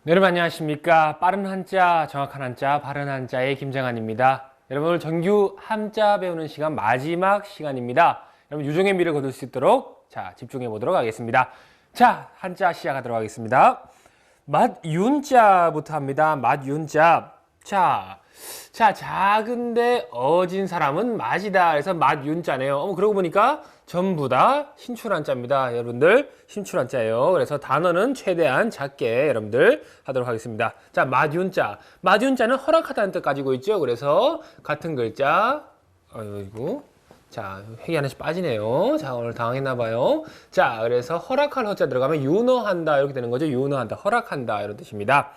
여러분 안녕하십니까. 빠른 한자, 정확한 한자, 바른 한자의 김정한입니다. 여러분 오늘 정규 한자 배우는 시간 마지막 시간입니다. 여러분 유종의 미를 거둘 수 있도록 집중해 보도록 하겠습니다. 자, 한자 시작하도록 하겠습니다. 맛윤자부터 합니다. 맛윤자. 자, 작은데 어진 사람은 맛이다. 그래서 맛윤자네요. 그러고 보니까 전부 다 신출한자입니다. 여러분들 신출한자예요. 그래서 단어는 최대한 작게 여러분들 하도록 하겠습니다. 자, 맛윤자. 맛윤자는 허락하다는 뜻 가지고 있죠. 그래서 같은 글자. 어이구. 자, 획이 하나씩 빠지네요. 자, 오늘 당황했나 봐요. 자, 그래서 허락할 허자 들어가면 윤허한다 이렇게 되는 거죠. 윤허한다, 허락한다 이런 뜻입니다.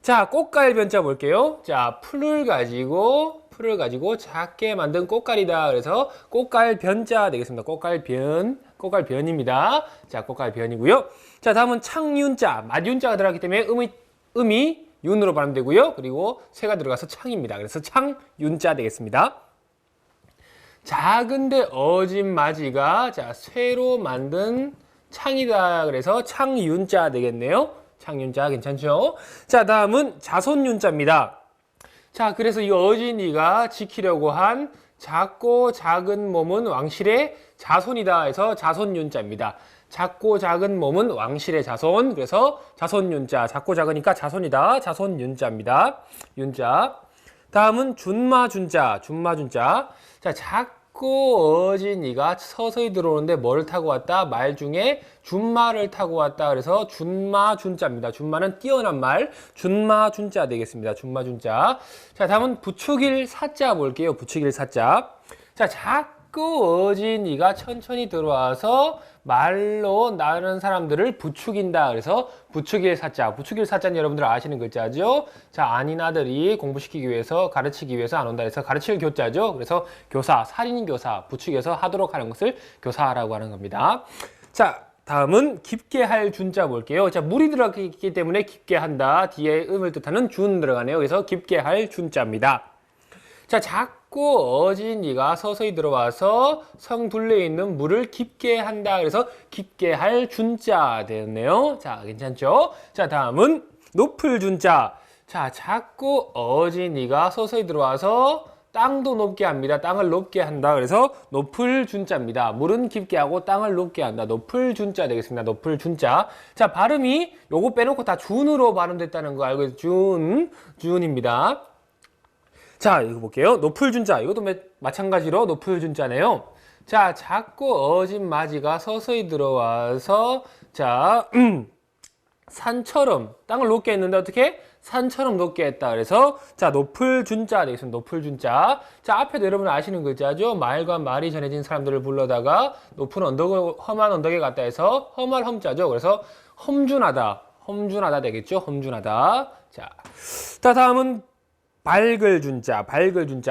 자, 꽃갈변자 볼게요. 자, 풀을 가지고 작게 만든 꽃갈이다. 그래서 꽃갈변자 되겠습니다. 꽃갈변입니다. 자, 꽃갈변이고요. 자, 다음은 창윤자, 맛윤자가 들어갔기 때문에 음이 윤으로 발음되고요. 그리고 쇠가 들어가서 창입니다. 그래서 창윤자 되겠습니다. 작은데 어진 맞이가 쇠로 만든 창이다. 그래서 창윤자 되겠네요. 창윤자 괜찮죠? 자, 다음은 자손윤자입니다. 자, 그래서 이 어진이가 지키려고 한 작고 작은 몸은 왕실의 자손이다 해서 자손윤자입니다. 작고 작은 몸은 왕실의 자손. 그래서 자손윤자. 작고 작으니까 자손이다. 자손윤자입니다. 윤자. 다음은 준마준자. 자, 작고 어진이가 서서히 들어오는데 뭘 타고 왔다? 말 중에 준마를 타고 왔다. 그래서 준마준자입니다. 준마는 뛰어난 말. 준마준자 되겠습니다. 준마준자. 자, 다음은 부추길 사자 볼게요. 부추길 사자. 자, 작고 어진이가 천천히 들어와서 말로 나는 사람들을 부추긴다. 그래서 부추길 사자. 부추길 사자는 여러분들 아시는 글자죠? 자, 아닌 아들이 공부시키기 위해서, 가르치기 위해서 안 온다. 그래서 가르칠 교자죠? 그래서 교사, 살인 교사, 부추겨서 하도록 하는 것을 교사라고 하는 겁니다. 자, 다음은 깊게 할 준자 볼게요. 자, 물이 들어갔기 때문에 깊게 한다. 뒤에 음을 뜻하는 준 들어가네요. 그래서 깊게 할 준자입니다. 자, 작고 어진이가 서서히 들어와서 성 둘레에 있는 물을 깊게 한다. 그래서 깊게 할 준자 되었네요. 자, 괜찮죠? 자, 다음은 높을 준자. 자, 작고 어진이가 서서히 들어와서 땅도 높게 합니다. 땅을 높게 한다. 그래서 높을 준자입니다. 물은 깊게 하고 땅을 높게 한다. 높을 준자 되겠습니다. 높을 준자. 자, 발음이 요거 빼놓고 다 준으로 발음됐다는 거 알고 계세요? 준입니다. 자, 이거 볼게요. 높을 준자. 이것도 마찬가지로 높을 준자네요. 자, 작고 어진 맞이가 서서히 들어와서 산처럼 땅을 높게 했는데 어떻게? 산처럼 높게 했다. 그래서 자, 높을 준자 되겠습니다. 높을 준자. 자, 앞에도 여러분 아시는 글자죠? 말과 말이 전해진 사람들을 불러다가 높은 언덕, 험한 언덕에 갔다 해서 험할 험자죠. 그래서 험준하다 되겠죠? 험준하다. 자, 다음은 밝을 준자.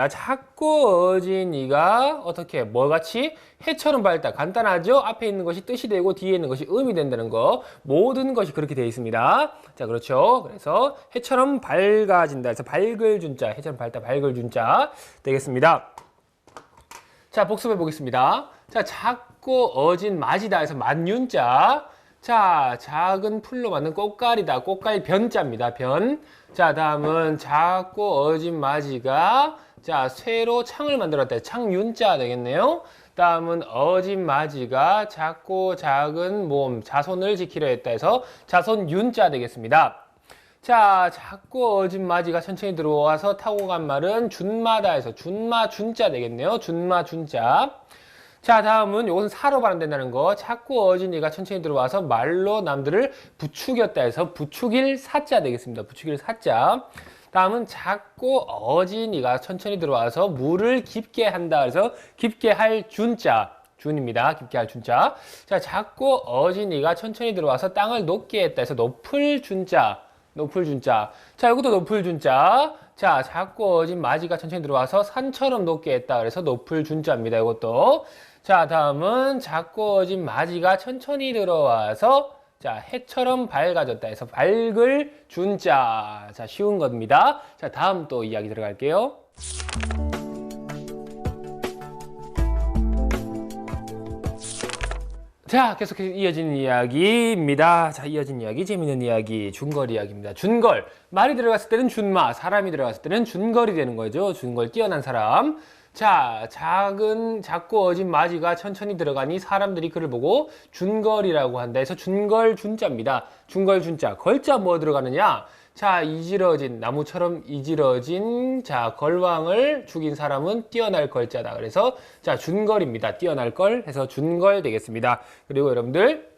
작고 어진이가 어떻게 뭐같이 해처럼 밝다. 간단하죠? 앞에 있는 것이 뜻이 되고 뒤에 있는 것이 음이 된다는 거. 모든 것이 그렇게 되어 있습니다. 자, 그렇죠. 그래서 해처럼 밝아진다. 그래서 밝을 준자. 해처럼 밝다. 밝을 준자 되겠습니다. 자, 복습해 보겠습니다. 자, 작고 어진 맞이다 해서 맞윤자. 자, 작은 풀로 만든 꽃갈이다. 꽃갈 변자입니다. 변. 자, 다음은 작고 어진 맞이가 쇠로 창을 만들었다. 창윤자 되겠네요. 다음은 어진 맞이가 작고 작은 몸, 자손을 지키려 했다 해서 자손윤자 되겠습니다. 자, 작고 어진 맞이가 천천히 들어와서 타고 간 말은 준마다 해서 준마준자 되겠네요. 준마준자. 자, 다음은 이것은 사로 발음된다는 거. 작고 어진이가 천천히 들어와서 말로 남들을 부추겼다 해서 부추길 사자 되겠습니다. 부추길 사자. 다음은 작고 어진이가 천천히 들어와서 물을 깊게 한다. 그래서 깊게 할 준자. 준입니다. 깊게 할 준자. 자, 작고 어진이가 천천히 들어와서 땅을 높게 했다 해서 높을 준자. 높을 준자. 자, 이것도 높을 준자. 자, 작고 어진 맞이가 천천히 들어와서 산처럼 높게 했다. 그래서 높을 준자입니다. 이것도. 자, 다음은 작고 어진 맞이가 천천히 들어와서 해처럼 밝아졌다 해서 밝을 준자. 자, 쉬운 겁니다. 자, 다음 또 이야기 들어갈게요. 자, 계속해서 이어지는 이야기입니다. 자, 이어진 이야기, 재밌는 이야기, 준걸 이야기입니다. 준걸. 말이 들어갔을 때는 준마, 사람이 들어갔을 때는 준걸이 되는 거죠. 준걸, 뛰어난 사람. 자, 작고 어진 마지가 천천히 들어가니 사람들이 그를 보고 준걸이라고 한다 해서 준걸 준자입니다. 준걸 준자. 걸자 뭐 들어가느냐? 자, 이지러진, 나무처럼 이지러진, 자, 걸왕을 죽인 사람은 뛰어날 걸자다. 그래서, 자, 준걸입니다. 뛰어날 걸 해서 준걸 되겠습니다. 그리고 여러분들,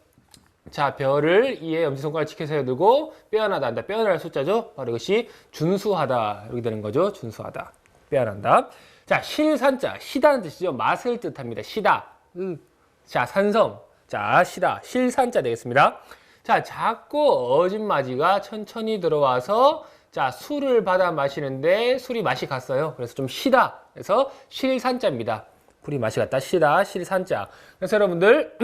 자, 별을 이에 엄지손가락 치켜서 들고 빼어나다 한다. 빼어날 숫자죠? 바로 이것이 준수하다. 이렇게 되는 거죠. 준수하다. 빼어난다. 자, 실산자. 시다는 뜻이죠. 맛을 뜻합니다. 시다. 자, 산성. 자, 시다. 실산자 되겠습니다. 자, 작고 어진 마지가 천천히 들어와서 자, 술을 받아 마시는데 술이 맛이 갔어요. 그래서 좀 시다. 그래서 실산자입니다. 술이 맛이 갔다. 시다. 실산자. 그래서 여러분들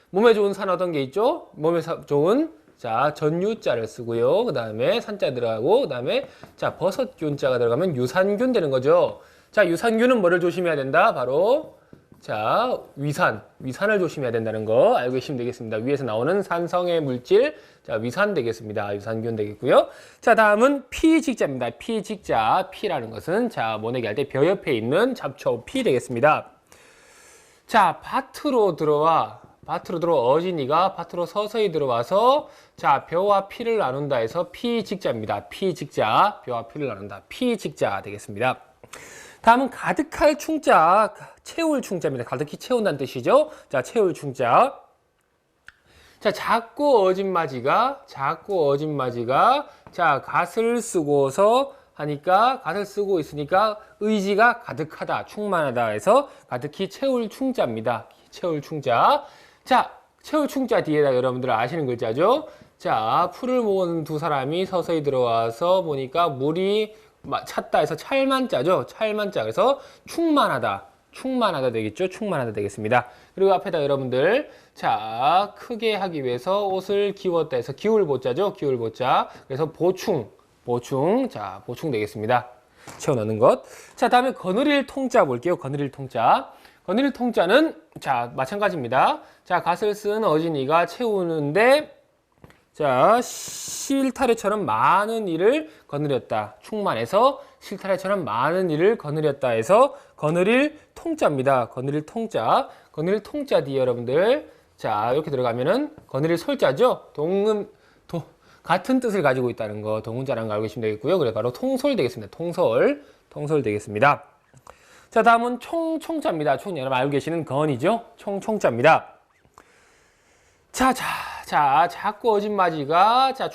몸에 좋은 산 어떤 게 있죠? 몸에 좋은 자, 전유자를 쓰고요. 그 다음에 산자 들어가고 그 다음에 자, 버섯균자가 들어가면 유산균 되는 거죠. 자, 유산균은 뭐를 조심해야 된다? 바로 자, 위산을 조심해야 된다는 거 알고 계시면 되겠습니다. 위에서 나오는 산성의 물질, 자, 위산 되겠습니다. 유산균 되겠고요. 자, 다음은 피직자입니다. 피직자, 피라는 것은 자, 모내기 할 때 벼 옆에 있는 잡초 피 되겠습니다. 자, 밭으로 들어와 어진이가 밭으로 서서히 들어와서 자, 벼와 피를 나눈다 해서 피직자입니다. 피직자, 벼와 피를 나눈다. 피직자 되겠습니다. 다음은 가득할 충자, 채울 충자입니다. 가득히 채운다는 뜻이죠. 자, 채울 충자. 자, 작고 어진 마지가 자, 갓을 쓰고서 하니까 갓을 쓰고 있으니까 의지가 가득하다, 충만하다 해서 가득히 채울 충자입니다. 채울 충자. 자, 채울 충자 뒤에다 여러분들 아시는 글자죠. 자, 풀을 모은 두 사람이 서서히 들어와서 보니까 물이 찾다 해서 찰만자죠. 찰만자. 그래서 충만하다 되겠죠. 충만하다 되겠습니다. 그리고 앞에다 여러분들 자, 크게 하기 위해서 옷을 기웠다 해서 기울보자죠. 기울보자. 그래서 보충. 자, 보충 되겠습니다. 채워 넣는 것. 자, 다음에 거느릴 통자 볼게요. 거느릴 통자. 거느릴 통자는 자, 마찬가지입니다. 자, 갓을 쓴 어진이가 채우는데 자, 실타래처럼 많은 일을 거느렸다. 충만해서 실타래처럼 많은 일을 거느렸다 해서 거느릴 통자입니다. 거느릴 통자. 거느릴 통자 뒤에 여러분들 자, 이렇게 들어가면은 거느릴 솔자죠. 같은 뜻을 가지고 있다는 거 동문자라는 거 알고 계시면 되겠고요. 그래 바로 통솔 되겠습니다. 통솔 되겠습니다. 자, 다음은 총자입니다. 총 여러분 알고 계시는 건이죠. 총자입니다. 자, 작고 어진 마지가 자,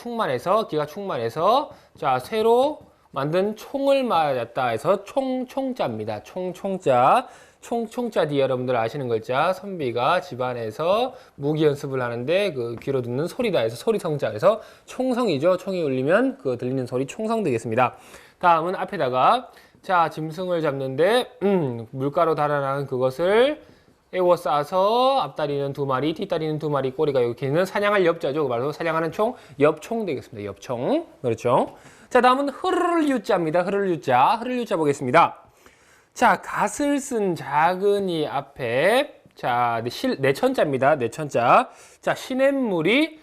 기가 충만해서 자, 새로 만든 총을 맞았다 해서 총자입니다. 총자. 총자 뒤에 여러분들 아시는 글자 선비가 집안에서 무기 연습을 하는데 그 귀로 듣는 소리다 해서 소리성자. 그래서 총성이죠. 총이 울리면 그 들리는 소리 총성 되겠습니다. 다음은 앞에다가 자, 짐승을 잡는데 물가로 달아나는 그것을 에워싸서 앞다리는 두 마리, 뒷다리는 두 마리, 꼬리가 이렇게 있는 사냥할 엽자죠. 말로 사냥하는 총, 엽총 되겠습니다. 엽총. 그렇죠. 자, 다음은 흐르를 유자입니다. 흐르를 유자 보겠습니다. 자, 갓을 쓴 작은이 앞에 자, 내천자입니다. 내천자. 자, 시냇물이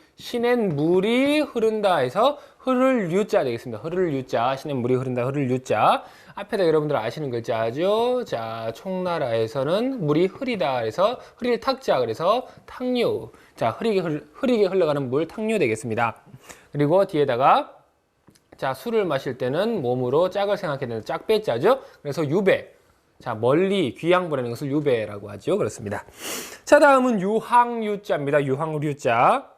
흐른다 해서 흐를 유자 되겠습니다. 흐를 유자. 시냇물이 흐른다. 흐를 유자. 앞에다 여러분들 아시는 글자죠. 자, 총나라에서는 물이 흐리다. 그래서 흐릴 탁자. 그래서 탁류. 자, 흐리게 흘러가는 물 탁류 되겠습니다. 그리고 뒤에다가 자, 술을 마실 때는 몸으로 짝을 생각해야 되는 짝배자죠. 그래서 유배. 자, 멀리 귀양 보내는 것을 유배라고 하죠. 그렇습니다. 자, 다음은 유황유자입니다. 유황유자.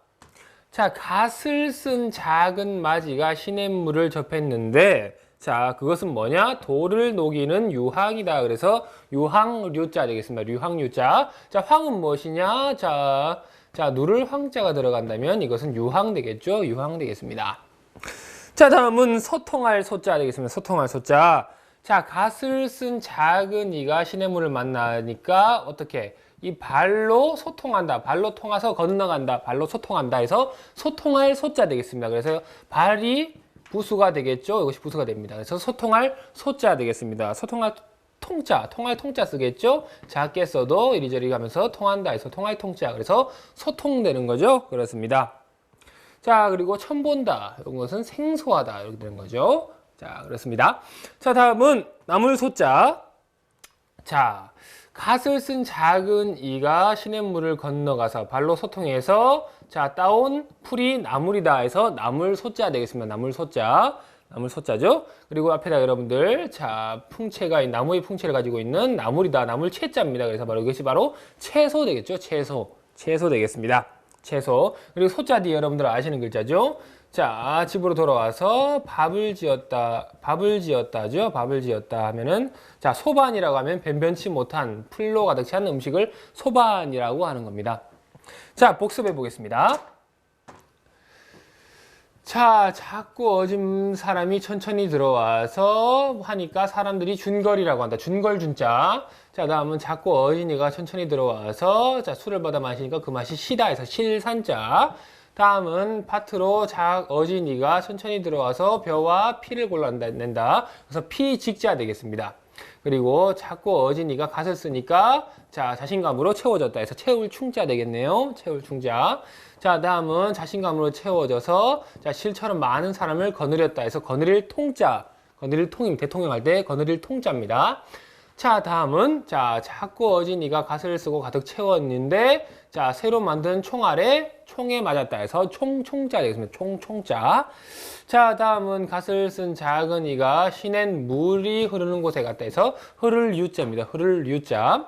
자, 갓을 쓴 작은 마지가 시냇물을 접했는데 자, 그것은 뭐냐? 돌을 녹이는 유황이다. 그래서 유황류자 되겠습니다. 유황유자. 자, 황은 무엇이냐? 자, 누를 황자가 들어간다면 이것은 유황 되겠죠? 유황 되겠습니다. 자, 다음은 소통할 소자 되겠습니다. 소통할 소자. 자, 갓을 쓴 작은 이가 시냇물을 만나니까 어떻게? 이 발로 소통한다. 발로 통해서 건너간다. 발로 소통한다 해서 소통할 소자 되겠습니다. 그래서 발이 부수가 되겠죠. 이것이 부수가 됩니다. 그래서 소통할 소자 되겠습니다. 소통할 통자, 통할 통자 쓰겠죠? 작게 써도 이리저리 가면서 통한다 해서 통할 통자. 그래서 소통되는 거죠. 그렇습니다. 자, 그리고 처음 본다. 이것은 생소하다. 이렇게 되는 거죠. 자, 그렇습니다. 자, 다음은 나물 소자. 자, 갓을 쓴 작은 이가 시냇물을 건너가서 발로 소통해서 자, 따온 풀이 나물이다 해서 나물 소자 되겠습니다. 나물 소자. 나물 소자죠. 그리고 앞에다 여러분들 자, 풍채가 나무의 풍채를 가지고 있는 나물이다. 나물 채자입니다. 그래서 바로 이것이 바로 채소 되겠죠. 채소. 채소 되겠습니다. 채소. 그리고 소자 뒤에 여러분들 아시는 글자죠. 자, 집으로 돌아와서 밥을 지었다죠. 밥을 지었다 하면은 자, 소반이라고 하면 변변치 못한 풀로 가득 찬 음식을 소반이라고 하는 겁니다. 자, 복습해 보겠습니다. 자, 자꾸 어진 사람이 천천히 들어와서 하니까 사람들이 준걸이라고 한다. 준걸 준자. 자, 다음은 자꾸 어진이가 천천히 들어와서 자, 술을 받아 마시니까 그 맛이 시다 해서 실산자. 다음은 파트로 어진이가 천천히 들어와서 벼와 피를 골라낸다. 그래서 피직자 되겠습니다. 그리고 자꾸 어진이가 갓을 쓰니까 자, 자신감으로 채워졌다 해서 채울 충자 되겠네요. 채울 충자. 자, 다음은 자신감으로 채워져서 자, 실처럼 많은 사람을 거느렸다 해서 거느릴 통자. 거느릴 통임 대통령 할 때 거느릴 통자입니다. 자, 다음은 자, 자꾸 어진이가 갓을 쓰고 가득 채웠는데 자, 새로 만든 총알에 총에 맞았다 해서 총자 되겠습니다. 총자. 자, 다음은 갓을 쓴 작은 이가 시냇 물이 흐르는 곳에 갔다 해서 흐를 유자입니다. 흐를 유자.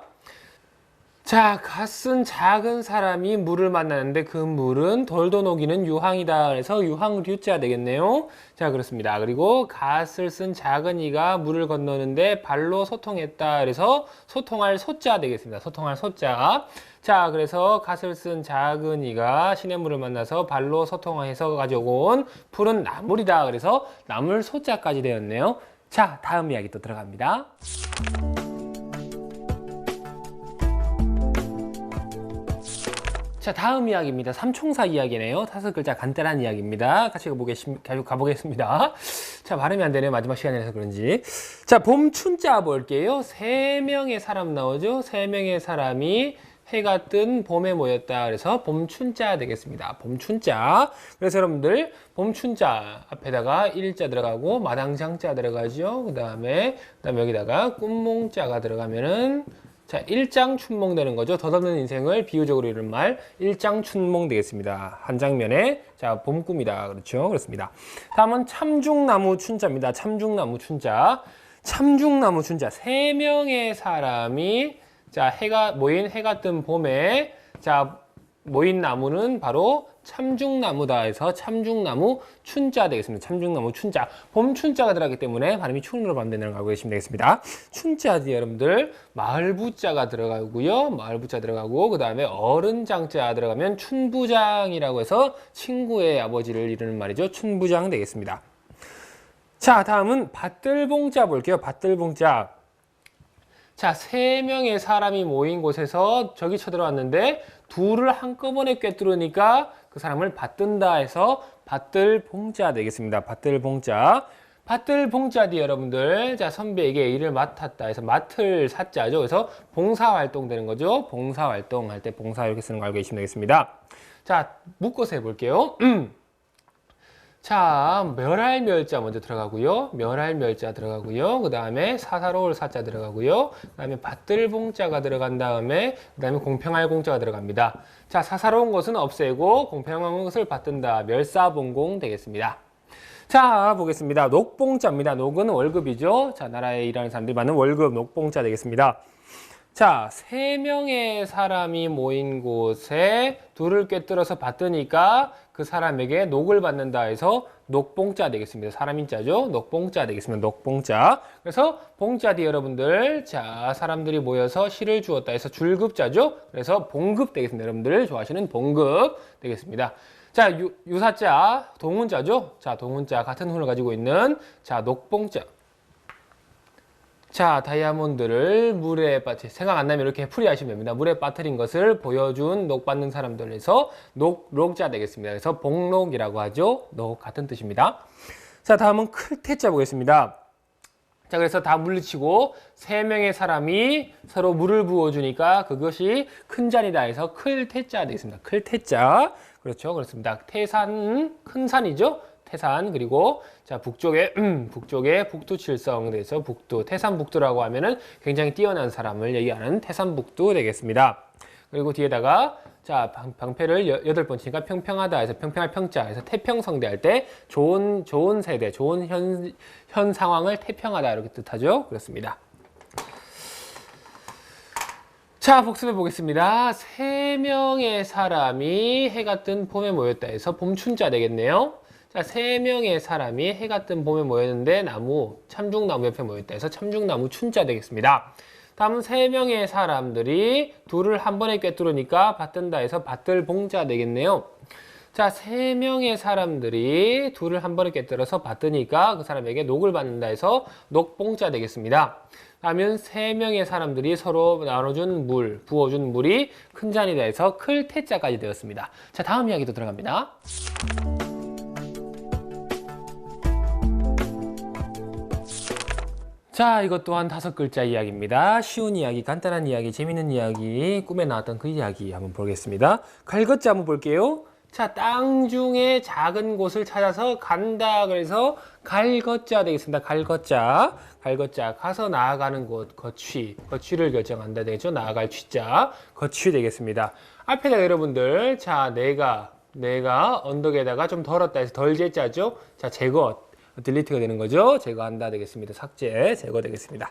자, 갓쓴 작은 사람이 물을 만나는데 그 물은 돌도 녹이는 유황이다. 그래서 유황류자 되겠네요. 자, 그렇습니다. 그리고 갓을 쓴 작은 이가 물을 건너는데 발로 소통했다. 그래서 소통할 소자 되겠습니다. 소통할 소자. 자, 그래서 갓을 쓴 작은 이가 시냇물을 만나서 발로 소통해서 가지고 온 푸른 나물이다. 그래서 나물 소자까지 되었네요. 자, 다음 이야기 또 들어갑니다. 자, 다음 이야기입니다. 삼총사 이야기네요. 5글자 간단한 이야기입니다. 같이 가보겠습니다. 자, 발음이 안 되네요. 마지막 시간이라서 그런지. 자, 봄춘자 볼게요. 3명의 사람 나오죠. 3명의 사람이 해가 뜬 봄에 모였다. 그래서 봄춘자 되겠습니다. 봄춘자. 그래서 여러분들 봄춘자 앞에다가 일자 들어가고 마당장자 들어가죠. 그 다음에 여기다가 꿈몽자가 들어가면은 자, 일장춘몽 되는 거죠. 덧없는 인생을 비유적으로 이루는 말 일장춘몽 되겠습니다. 한 장면에 자, 봄꿈이다. 그렇죠. 그렇습니다. 다음은 참중나무 춘자입니다. 참중나무 춘자. 참중나무 춘자. 3명의 사람이 자, 모인 해가 뜬 봄에 자, 모인 나무는 바로 참중나무다 해서 참중나무 춘자 되겠습니다. 참중나무 춘자. 봄 춘자가 들어가기 때문에 발음이 충으로 발음되는 걸 알고 계시면 되겠습니다. 춘자 뒤에 여러분들 마을부자가 들어가고요. 마을부자 들어가고 그 다음에 어른장자 들어가면 춘부장이라고 해서 친구의 아버지를 이루는 말이죠. 춘부장 되겠습니다. 자, 다음은 밭들봉자 볼게요. 밭들봉자. 자, 3명의 사람이 모인 곳에서 적이 쳐들어왔는데 둘을 한꺼번에 꿰뚫으니까 그 사람을 받든다 해서 밭들봉자 되겠습니다. 밭들봉자. 밭들봉자 뒤에 여러분들 자, 선배에게 일을 맡았다 해서 맡을 사자죠. 그래서 봉사활동 되는 거죠. 봉사활동 할 때 봉사 이렇게 쓰는 거 알고 계시면 되겠습니다. 자, 묶어서 해볼게요. 자, 멸할멸자 먼저 들어가고요. 멸할멸자 들어가고요. 그 다음에 사사로울 사자 들어가고요. 그 다음에 밭들봉자가 들어간 다음에 그 다음에 공평할 공자가 들어갑니다. 자, 사사로운 것은 없애고 공평한 것을 받든다. 멸사봉공 되겠습니다. 자, 보겠습니다. 녹봉자입니다. 녹은 월급이죠. 자, 나라에 일하는 사람들이 받는 월급 녹봉자 되겠습니다. 자, 3명의 사람이 모인 곳에 둘을 꿰뚫어서 받으니까 그 사람에게 녹을 받는다 해서 녹봉자 되겠습니다. 사람인자죠. 녹봉자 되겠습니다. 녹봉자. 그래서 봉자 뒤에 여러분들 자, 사람들이 모여서 시를 주었다 해서 줄급자죠. 그래서 봉급 되겠습니다. 여러분들 좋아하시는 봉급 되겠습니다. 자, 유사자 동운자죠. 자, 동운자 같은 훈을 가지고 있는 자, 녹봉자. 자, 다이아몬드를 물에 생각 안 나면 이렇게 풀이하시면 됩니다. 물에 빠뜨린 것을 보여준 녹 받는 사람들에서 녹록자 되겠습니다. 그래서 복록이라고 하죠. 녹 같은 뜻입니다. 자, 다음은 클테자 보겠습니다. 자, 그래서 다 물리치고 세 명의 사람이 서로 물을 부어주니까 그것이 큰 잔이다 해서 클태자 되겠습니다. 클태자. 그렇죠. 그렇습니다. 태산, 큰 산이죠. 태산. 그리고 자, 북쪽에 북두칠성 돼서 북두, 태산북두라고 하면은 굉장히 뛰어난 사람을 얘기하는 태산북두 되겠습니다. 그리고 뒤에다가 자, 방패를 8번치니까 평평하다 해서 평평할 평자 해서 태평성대 할 때 좋은 세대, 좋은 현 상황을 태평하다 이렇게 뜻하죠. 그렇습니다. 자, 복습해 보겠습니다. 세 명의 사람이 해가 뜬 봄에 모였다 해서 봄춘자 되겠네요. 자, 세 명의 사람이 해가 뜬 봄에 모였는데 참중나무 옆에 모였다 해서 참중나무 춘자 되겠습니다. 다음은 세 명의 사람들이 둘을 한 번에 꿰뚫으니까 받든다 해서 받들봉자 되겠네요. 자, 세 명의 사람들이 둘을 한 번에 꿰뚫어서 받드니까 그 사람에게 녹을 받는다 해서 녹봉자 되겠습니다. 다음은 세 명의 사람들이 서로 나눠준 물, 부어준 물이 큰 잔이다 해서 클태자까지 되었습니다. 자, 다음 이야기도 들어갑니다. 자, 이것 또한 5글자 이야기입니다. 쉬운 이야기, 간단한 이야기, 재밌는 이야기, 꿈에 나왔던 그 이야기 한번 보겠습니다. 갈것자 한번 볼게요. 자, 땅 중에 작은 곳을 찾아서 간다. 그래서 갈것자 되겠습니다. 갈것자. 가서 나아가는 곳, 거취를 결정한다 되겠죠. 나아갈 취자, 거취 되겠습니다. 앞에다 여러분들, 자, 내가 언덕에다가 좀 덜었다 해서 덜제자죠. 자, 제거. 딜리트가 되는 거죠. 제거한다 되겠습니다. 삭제, 제거 되겠습니다.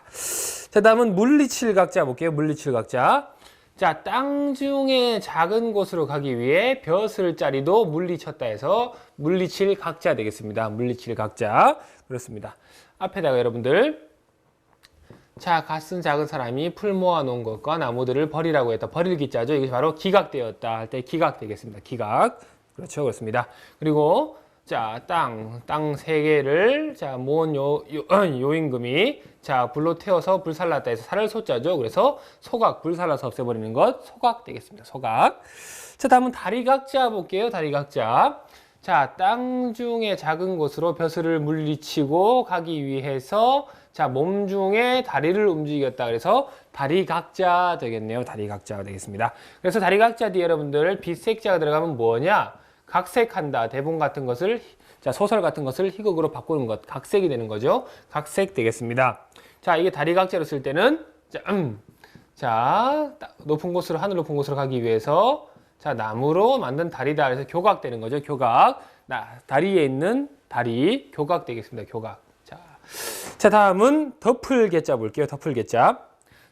자, 다음은 물리칠각자 볼게요. 물리칠각자. 자, 땅 중에 작은 곳으로 가기 위해 벼슬 자리도 물리쳤다 해서 물리칠각자 되겠습니다. 물리칠각자. 그렇습니다. 앞에다가 여러분들, 자, 갓쓴 작은 사람이 풀 모아 놓은 것과 나무들을 버리라고 했다. 버릴 기자죠. 이것이 바로 기각되었다 할 때 기각 되겠습니다. 기각. 그렇죠. 그렇습니다. 그리고 자, 땅 3개를 자, 모은 요임금이 자, 불로 태워서 불살랐다 해서 살을 소자죠. 그래서 소각, 불살라서 없애버리는 것, 소각 되겠습니다. 소각. 자, 다음은 다리각자 볼게요. 다리각자. 자, 땅 중에 작은 곳으로 벼슬을 물리치고 가기 위해서 자, 몸 중에 다리를 움직였다. 그래서 다리각자 되겠네요. 다리각자가 되겠습니다. 그래서 다리각자 뒤에 여러분들 빛색자가 들어가면 뭐냐? 각색한다. 대본 같은 것을, 자, 소설 같은 것을 희극으로 바꾸는 것. 각색이 되는 거죠. 각색 되겠습니다. 자, 이게 다리각자로 쓸 때는, 자, 높은 곳으로, 하늘 높은 곳으로 가기 위해서, 자, 나무로 만든 다리다. 그래서 교각되는 거죠. 교각. 다리에 있는 다리, 교각 되겠습니다. 교각. 자, 다음은 덮을개자 볼게요. 덮을개자.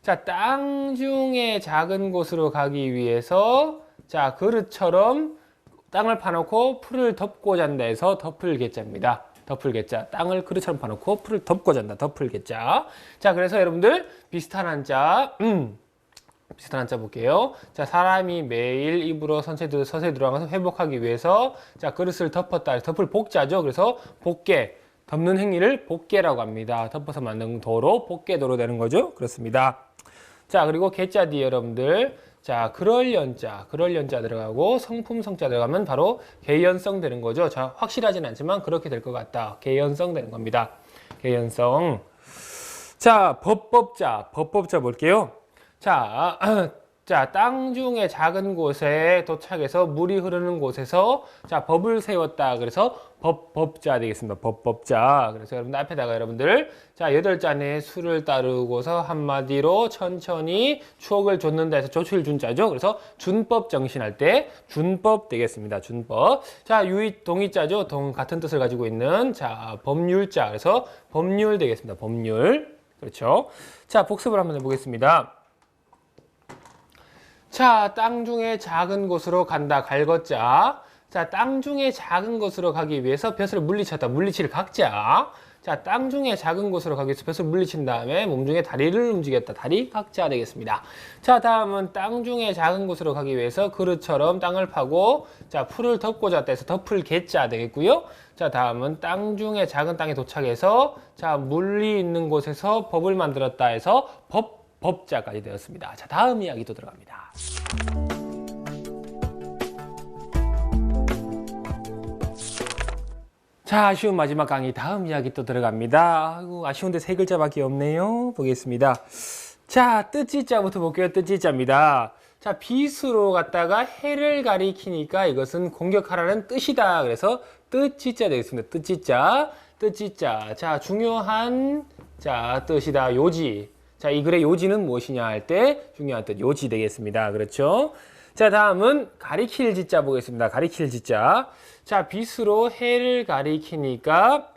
자, 땅 중에 작은 곳으로 가기 위해서, 자, 그릇처럼 땅을 파놓고 풀을 덮고 잔다 해서 덮을개자입니다. 덮을개자. 땅을 그릇처럼 파놓고 풀을 덮고 잔다. 덮을개자. 자, 그래서 여러분들 비슷한 한자 볼게요. 자, 사람이 매일 입으로 서세 들어가서 회복하기 위해서 자, 그릇을 덮었다. 덮을 복자죠. 그래서 복개. 덮는 행위를 복개라고 합니다. 덮어서 만든 도로, 복개도로 되는 거죠. 그렇습니다. 자, 그리고 개자 뒤에 여러분들 자, 그럴연자 들어가고 성품성자 들어가면 바로 개연성 되는 거죠. 자, 확실하진 않지만 그렇게 될 것 같다. 개연성 되는 겁니다. 개연성. 자, 법법자 볼게요. 자, 땅 중에 작은 곳에 도착해서 물이 흐르는 곳에서 자, 법을 세웠다. 그래서 법자 되겠습니다. 법자. 그래서 여러분들 앞에다가 여러분들 자, 8잔의 수를 따르고서 한마디로 천천히 추억을 줬는다 해서 조치를 준 자죠. 그래서 준법 정신할 때 준법 되겠습니다. 준법. 자, 유의 동의자죠. 같은 뜻을 가지고 있는 자, 법률자. 그래서 법률 되겠습니다. 법률. 그렇죠. 자, 복습을 한번 해보겠습니다. 자, 땅 중에 작은 곳으로 간다. 갈것자. 자, 땅 중에 작은 곳으로 가기 위해서 벼슬을 물리쳤다. 물리칠 각자. 자, 땅 중에 작은 곳으로 가기 위해서 벼슬을 물리친 다음에 몸 중에 다리를 움직였다. 다리 각자 되겠습니다. 자, 다음은 땅 중에 작은 곳으로 가기 위해서 그릇처럼 땅을 파고 자, 풀을 덮고 잤다 해서 덮을 개자 되겠고요. 자, 다음은 땅 중에 작은 땅에 도착해서 자, 물이 있는 곳에서 법을 만들었다 해서 법자까지 되었습니다. 자, 다음 이야기도 들어갑니다. 자, 아쉬운 마지막 강의 다음 이야기 또 들어갑니다. 아이고, 아쉬운데 세 글자밖에 없네요. 보겠습니다. 자, 뜻지자부터 볼게요. 뜻지자입니다. 자, 빛으로 갖다가 해를 가리키니까 이것은 공격하라는 뜻이다. 그래서 뜻지자 되겠습니다. 뜻지자, 뜻지자. 자, 중요한 자 뜻이다. 요지. 자, 이 글의 요지는 무엇이냐 할 때 중요한 뜻 요지 되겠습니다. 그렇죠? 자, 다음은 가리킬 지자 보겠습니다. 가리킬 지자. 자, 빛으로 해를 가리키니까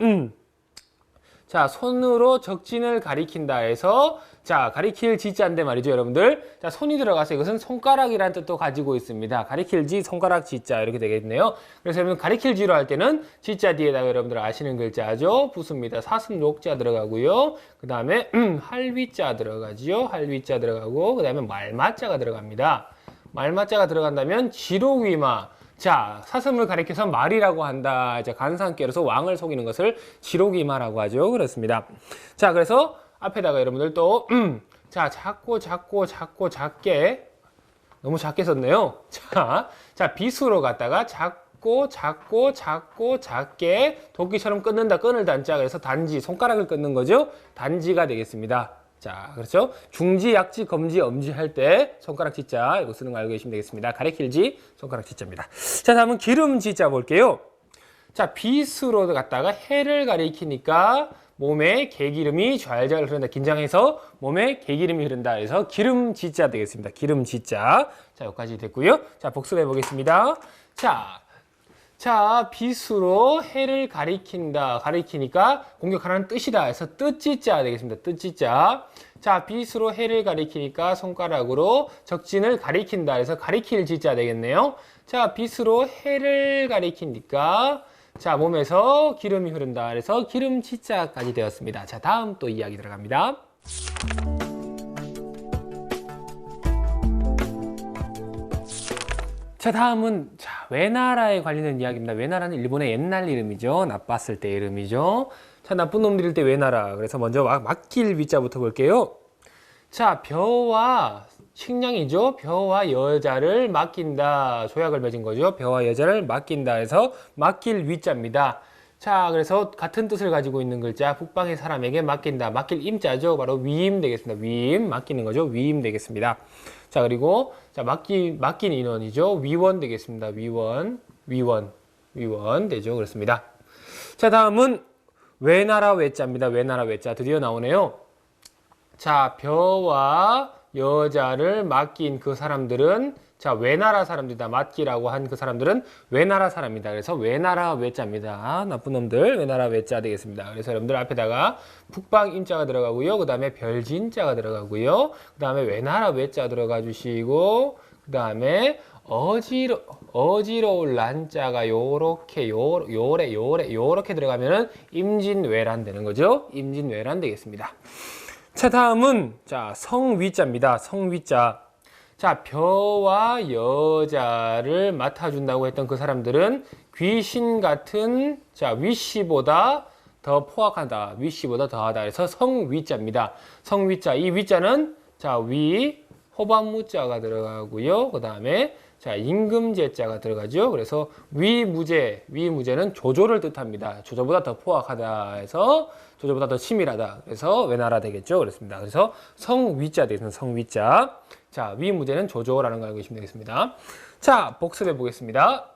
자, 손으로 적진을 가리킨다 해서 자, 가리킬 지자인데 말이죠, 여러분들. 자, 손이 들어가서 이것은 손가락이라는 뜻도 가지고 있습니다. 가리킬 지, 손가락 지자 이렇게 되겠네요. 그래서 여러분 가리킬 지로 할 때는 지자 뒤에다가 여러분들 아시는 글자죠. 붙습니다. 사슴 녹자 들어가고요. 그 다음에 할위자 들어가지요. 할위자 들어가고 그 다음에 말마자가 들어갑니다. 말마자가 들어간다면 지록위마. 자, 사슴을 가리켜서 말이라고 한다. 이제 간상께로서 왕을 속이는 것을 지록이마라고 하죠. 그렇습니다. 자, 그래서 앞에다가 여러분들 또 자, 작게 너무 작게 썼네요. 자, 빛으로 갖다가 작게 도끼처럼 끊는다. 끊을 단자. 그래서 단지 손가락을 끊는 거죠. 단지가 되겠습니다. 자, 그렇죠? 중지, 약지, 검지, 엄지 할 때 손가락 지자 이거 쓰는 거 알고 계시면 되겠습니다. 가리킬지 손가락 지자입니다. 자, 다음은 기름 지자 볼게요. 자, 빛으로 갖다가 해를 가리키니까 몸에 개기름이 잘잘 흐른다. 긴장해서 몸에 개기름이 흐른다. 그래서 기름 지자 되겠습니다. 기름 지자. 자, 여기까지 됐고요. 자, 복습해 보겠습니다. 자, 빛으로 해를 가리키니까 공격하라는 뜻이다. 그래서 뜻지자 되겠습니다. 뜻지자. 자, 빛으로 해를 가리키니까 손가락으로 적진을 가리킨다. 그래서 가리킬 지자 되겠네요. 자, 빛으로 해를 가리키니까 자, 몸에서 기름이 흐른다. 그래서 기름 지자까지 되었습니다. 자, 다음 또 이야기 들어갑니다. 자, 다음은 자, 외나라에 관련된 이야기입니다. 외나라는 일본의 옛날 이름이죠. 나빴을 때 이름이죠. 자, 나쁜 놈들일 때 외나라. 그래서 먼저 맡길 위자부터 볼게요. 자, 벼와 식량이죠. 벼와 여자를 맡긴다. 조약을 맺은 거죠. 벼와 여자를 맡긴다 해서 맡길 위자입니다. 자, 그래서 같은 뜻을 가지고 있는 글자 북방의 사람에게 맡긴다. 맡길 임자죠. 바로 위임 되겠습니다. 위임, 맡기는 거죠. 위임 되겠습니다. 자, 그리고 자, 맡긴 인원이죠. 위원 되겠습니다. 위원 되죠. 그렇습니다. 자, 다음은 외나라 외자입니다. 외나라 외자 드디어 나오네요. 자, 벼와 여자를 맡긴 그 사람들은 자, 외나라 사람들이다. 맡기라고 한 그 사람들은 외나라 사람이다. 그래서 외나라 외자입니다. 나쁜 놈들 외나라 외자 되겠습니다. 그래서 여러분들 앞에다가 북방 임자가 들어가고요. 그 다음에 별진자가 들어가고요. 그 다음에 외나라 외자 들어가 주시고 그 다음에 어지러울 란자가 요렇게 들어가면은 임진왜란 되는 거죠. 임진왜란 되겠습니다. 자, 다음은 자, 성위자입니다. 성위자. 자, 벼와 여자를 맡아준다고 했던 그 사람들은 귀신 같은 자, 위씨보다 더 포악하다. 위씨보다 더하다. 그래서 성위자입니다. 성위자. 이 위자는 자, 호반무자가 들어가고요. 그 다음에 자, 임금제자가 들어가죠. 그래서 위무제는 조조를 뜻합니다. 조조보다 더 포악하다 해서 조조보다 더 치밀하다. 그래서 외나라 되겠죠. 그렇습니다. 그래서 성위자 되겠습니다. 성위자. 자, 위무제는 조조라는 걸 알고 계시면 되겠습니다. 자, 복습해 보겠습니다.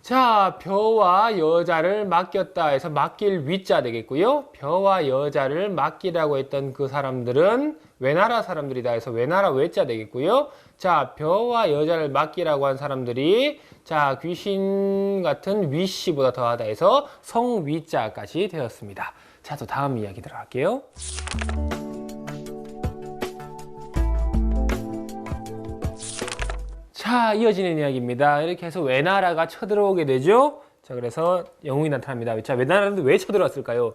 자, 벼와 여자를 맡겼다 해서 맡길 위자 되겠고요. 벼와 여자를 맡기라고 했던 그 사람들은 외나라 사람들이다 해서 외나라 외자 되겠고요. 자, 벼와 여자를 맡기라고 한 사람들이 자, 귀신 같은 위씨보다 더하다 해서 성위자까지 되었습니다. 자, 또 다음 이야기 들어갈게요. 자, 이어지는 이야기입니다. 이렇게 해서 외나라가 쳐들어오게 되죠. 자, 그래서 영웅이 나타납니다. 자, 외나라는 왜 쳐들어왔을까요?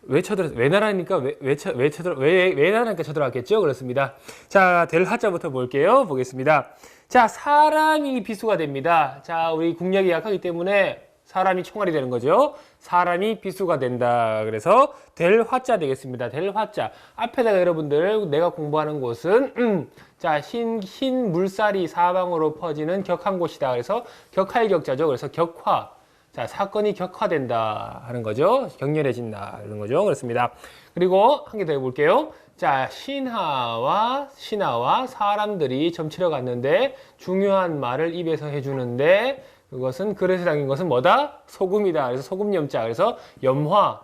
외나라니까 외나라니까 쳐들어왔겠죠? 그렇습니다. 자, 될 하자부터 보겠습니다. 자, 사람이 비수가 됩니다. 자, 우리 국력이 약하기 때문에 사람이 총알이 되는 거죠. 사람이 비수가 된다. 그래서 될 화자 되겠습니다. 될 화자. 앞에다가 여러분들 내가 공부하는 곳은 자, 흰 물살이 사방으로 퍼지는 격한 곳이다. 그래서 격할격자죠. 그래서 격화. 자, 사건이 격화된다 하는 거죠. 격렬해진다 이런 거죠. 그렇습니다. 그리고 한 개 더 해볼게요. 자, 신하와 사람들이 점치러 갔는데 중요한 말을 입에서 해주는데 그것은 그릇에 담긴 것은 뭐다? 소금이다. 그래서 소금염자. 그래서 염화,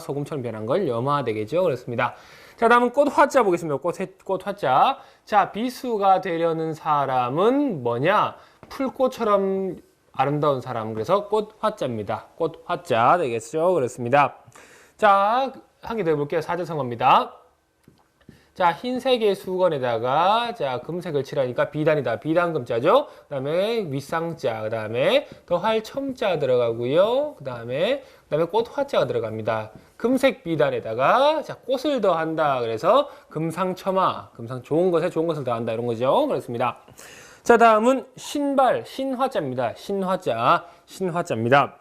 소금처럼 변한 걸 염화 되겠죠. 그렇습니다. 자, 다음은 꽃화자 보겠습니다. 꽃화자. 자, 비수가 되려는 사람은 뭐냐? 풀꽃처럼 아름다운 사람. 그래서 꽃화자입니다. 꽃화자 되겠죠. 그렇습니다. 자, 한 개 더 해볼게요. 사자성어입니다. 자, 흰색의 수건에다가 자, 금색을 칠하니까 비단이다. 비단금자죠. 그 다음에 윗상자, 그 다음에 더할 첨자 들어가고요. 그 다음에 꽃화자가 들어갑니다. 금색 비단에다가 자, 꽃을 더한다. 그래서 금상첨화, 좋은 것에 좋은 것을 더한다. 이런 거죠. 그렇습니다. 자, 다음은 신발, 신화자입니다. 신화자입니다.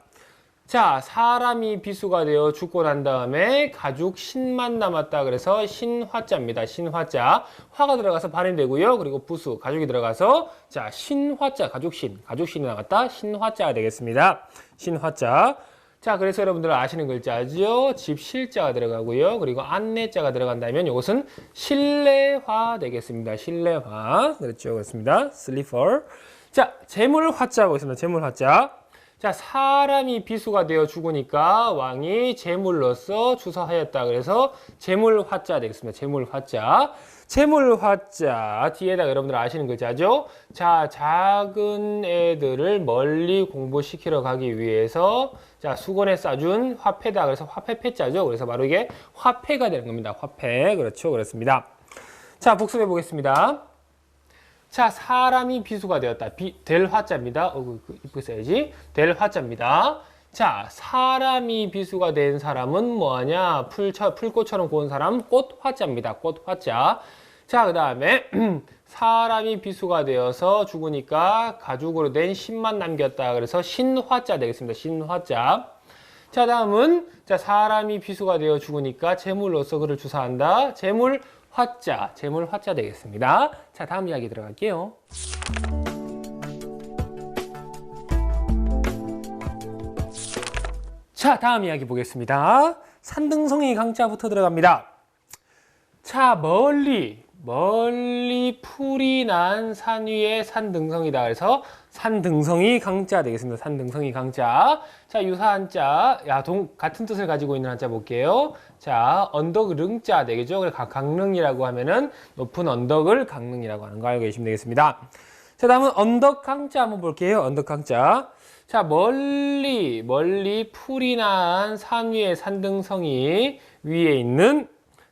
자, 사람이 비수가 되어 죽고 난 다음에 가죽 신만 남았다. 그래서 신화자입니다. 신화자. 화가 들어가서 발음이 되고요. 그리고 부수, 가죽이 들어가서 자, 신화자, 가죽신이 나갔다. 신화자가 되겠습니다. 신화자. 자, 그래서 여러분들 아시는 글자죠. 집실자가 들어가고요. 그리고 안내자가 들어간다면 이것은 실내화 되겠습니다. 실내화. 그렇죠. 그렇습니다. 슬리퍼. 자, 재물화자 보겠습니다. 재물화자. 자, 사람이 비수가 되어 죽으니까 왕이 제물로서 주서하였다. 그래서 제물화자 되겠습니다. 제물화자. 제물화자 뒤에다 여러분들 아시는 글자죠. 자, 작은 애들을 멀리 공부시키러 가기 위해서 자, 수건에 싸준 화폐다. 그래서 화폐패자죠. 그래서 바로 이게 화폐가 되는 겁니다. 화폐. 그렇죠. 그렇습니다. 자, 복습해 보겠습니다. 자, 사람이 비수가 되었다. 될 화자입니다. 이쁘게 써야지. 될 화자입니다. 자, 사람이 비수가 된 사람은 뭐하냐? 풀꽃처럼 고운 사람, 꽃화자입니다. 꽃화자. 자, 그 다음에 사람이 비수가 되어서 죽으니까 가죽으로 된 신만 남겼다. 그래서 신화자 되겠습니다. 신화자. 자, 다음은 자, 사람이 비수가 되어 죽으니까 제물로서 그를 주사한다. 제물화자 되겠습니다. 자, 다음 이야기 들어갈게요. 자, 다음 이야기 보겠습니다. 산등성이 강자부터 들어갑니다. 자, 멀리 풀이 난 산 위에 산등성이다. 그래서 산등성이 강자 되겠습니다. 산등성이 강자. 자, 유사한 자, 같은 뜻을 가지고 있는 한자 볼게요. 자, 언덕 릉자 되겠죠. 그래서 강릉이라고 하면은 높은 언덕을 강릉이라고 하는 거 알고 계시면 되겠습니다. 자, 다음은 언덕 강자 한번 볼게요. 언덕 강자. 자, 멀리 풀이 난 산 위에 산등성이 위에 있는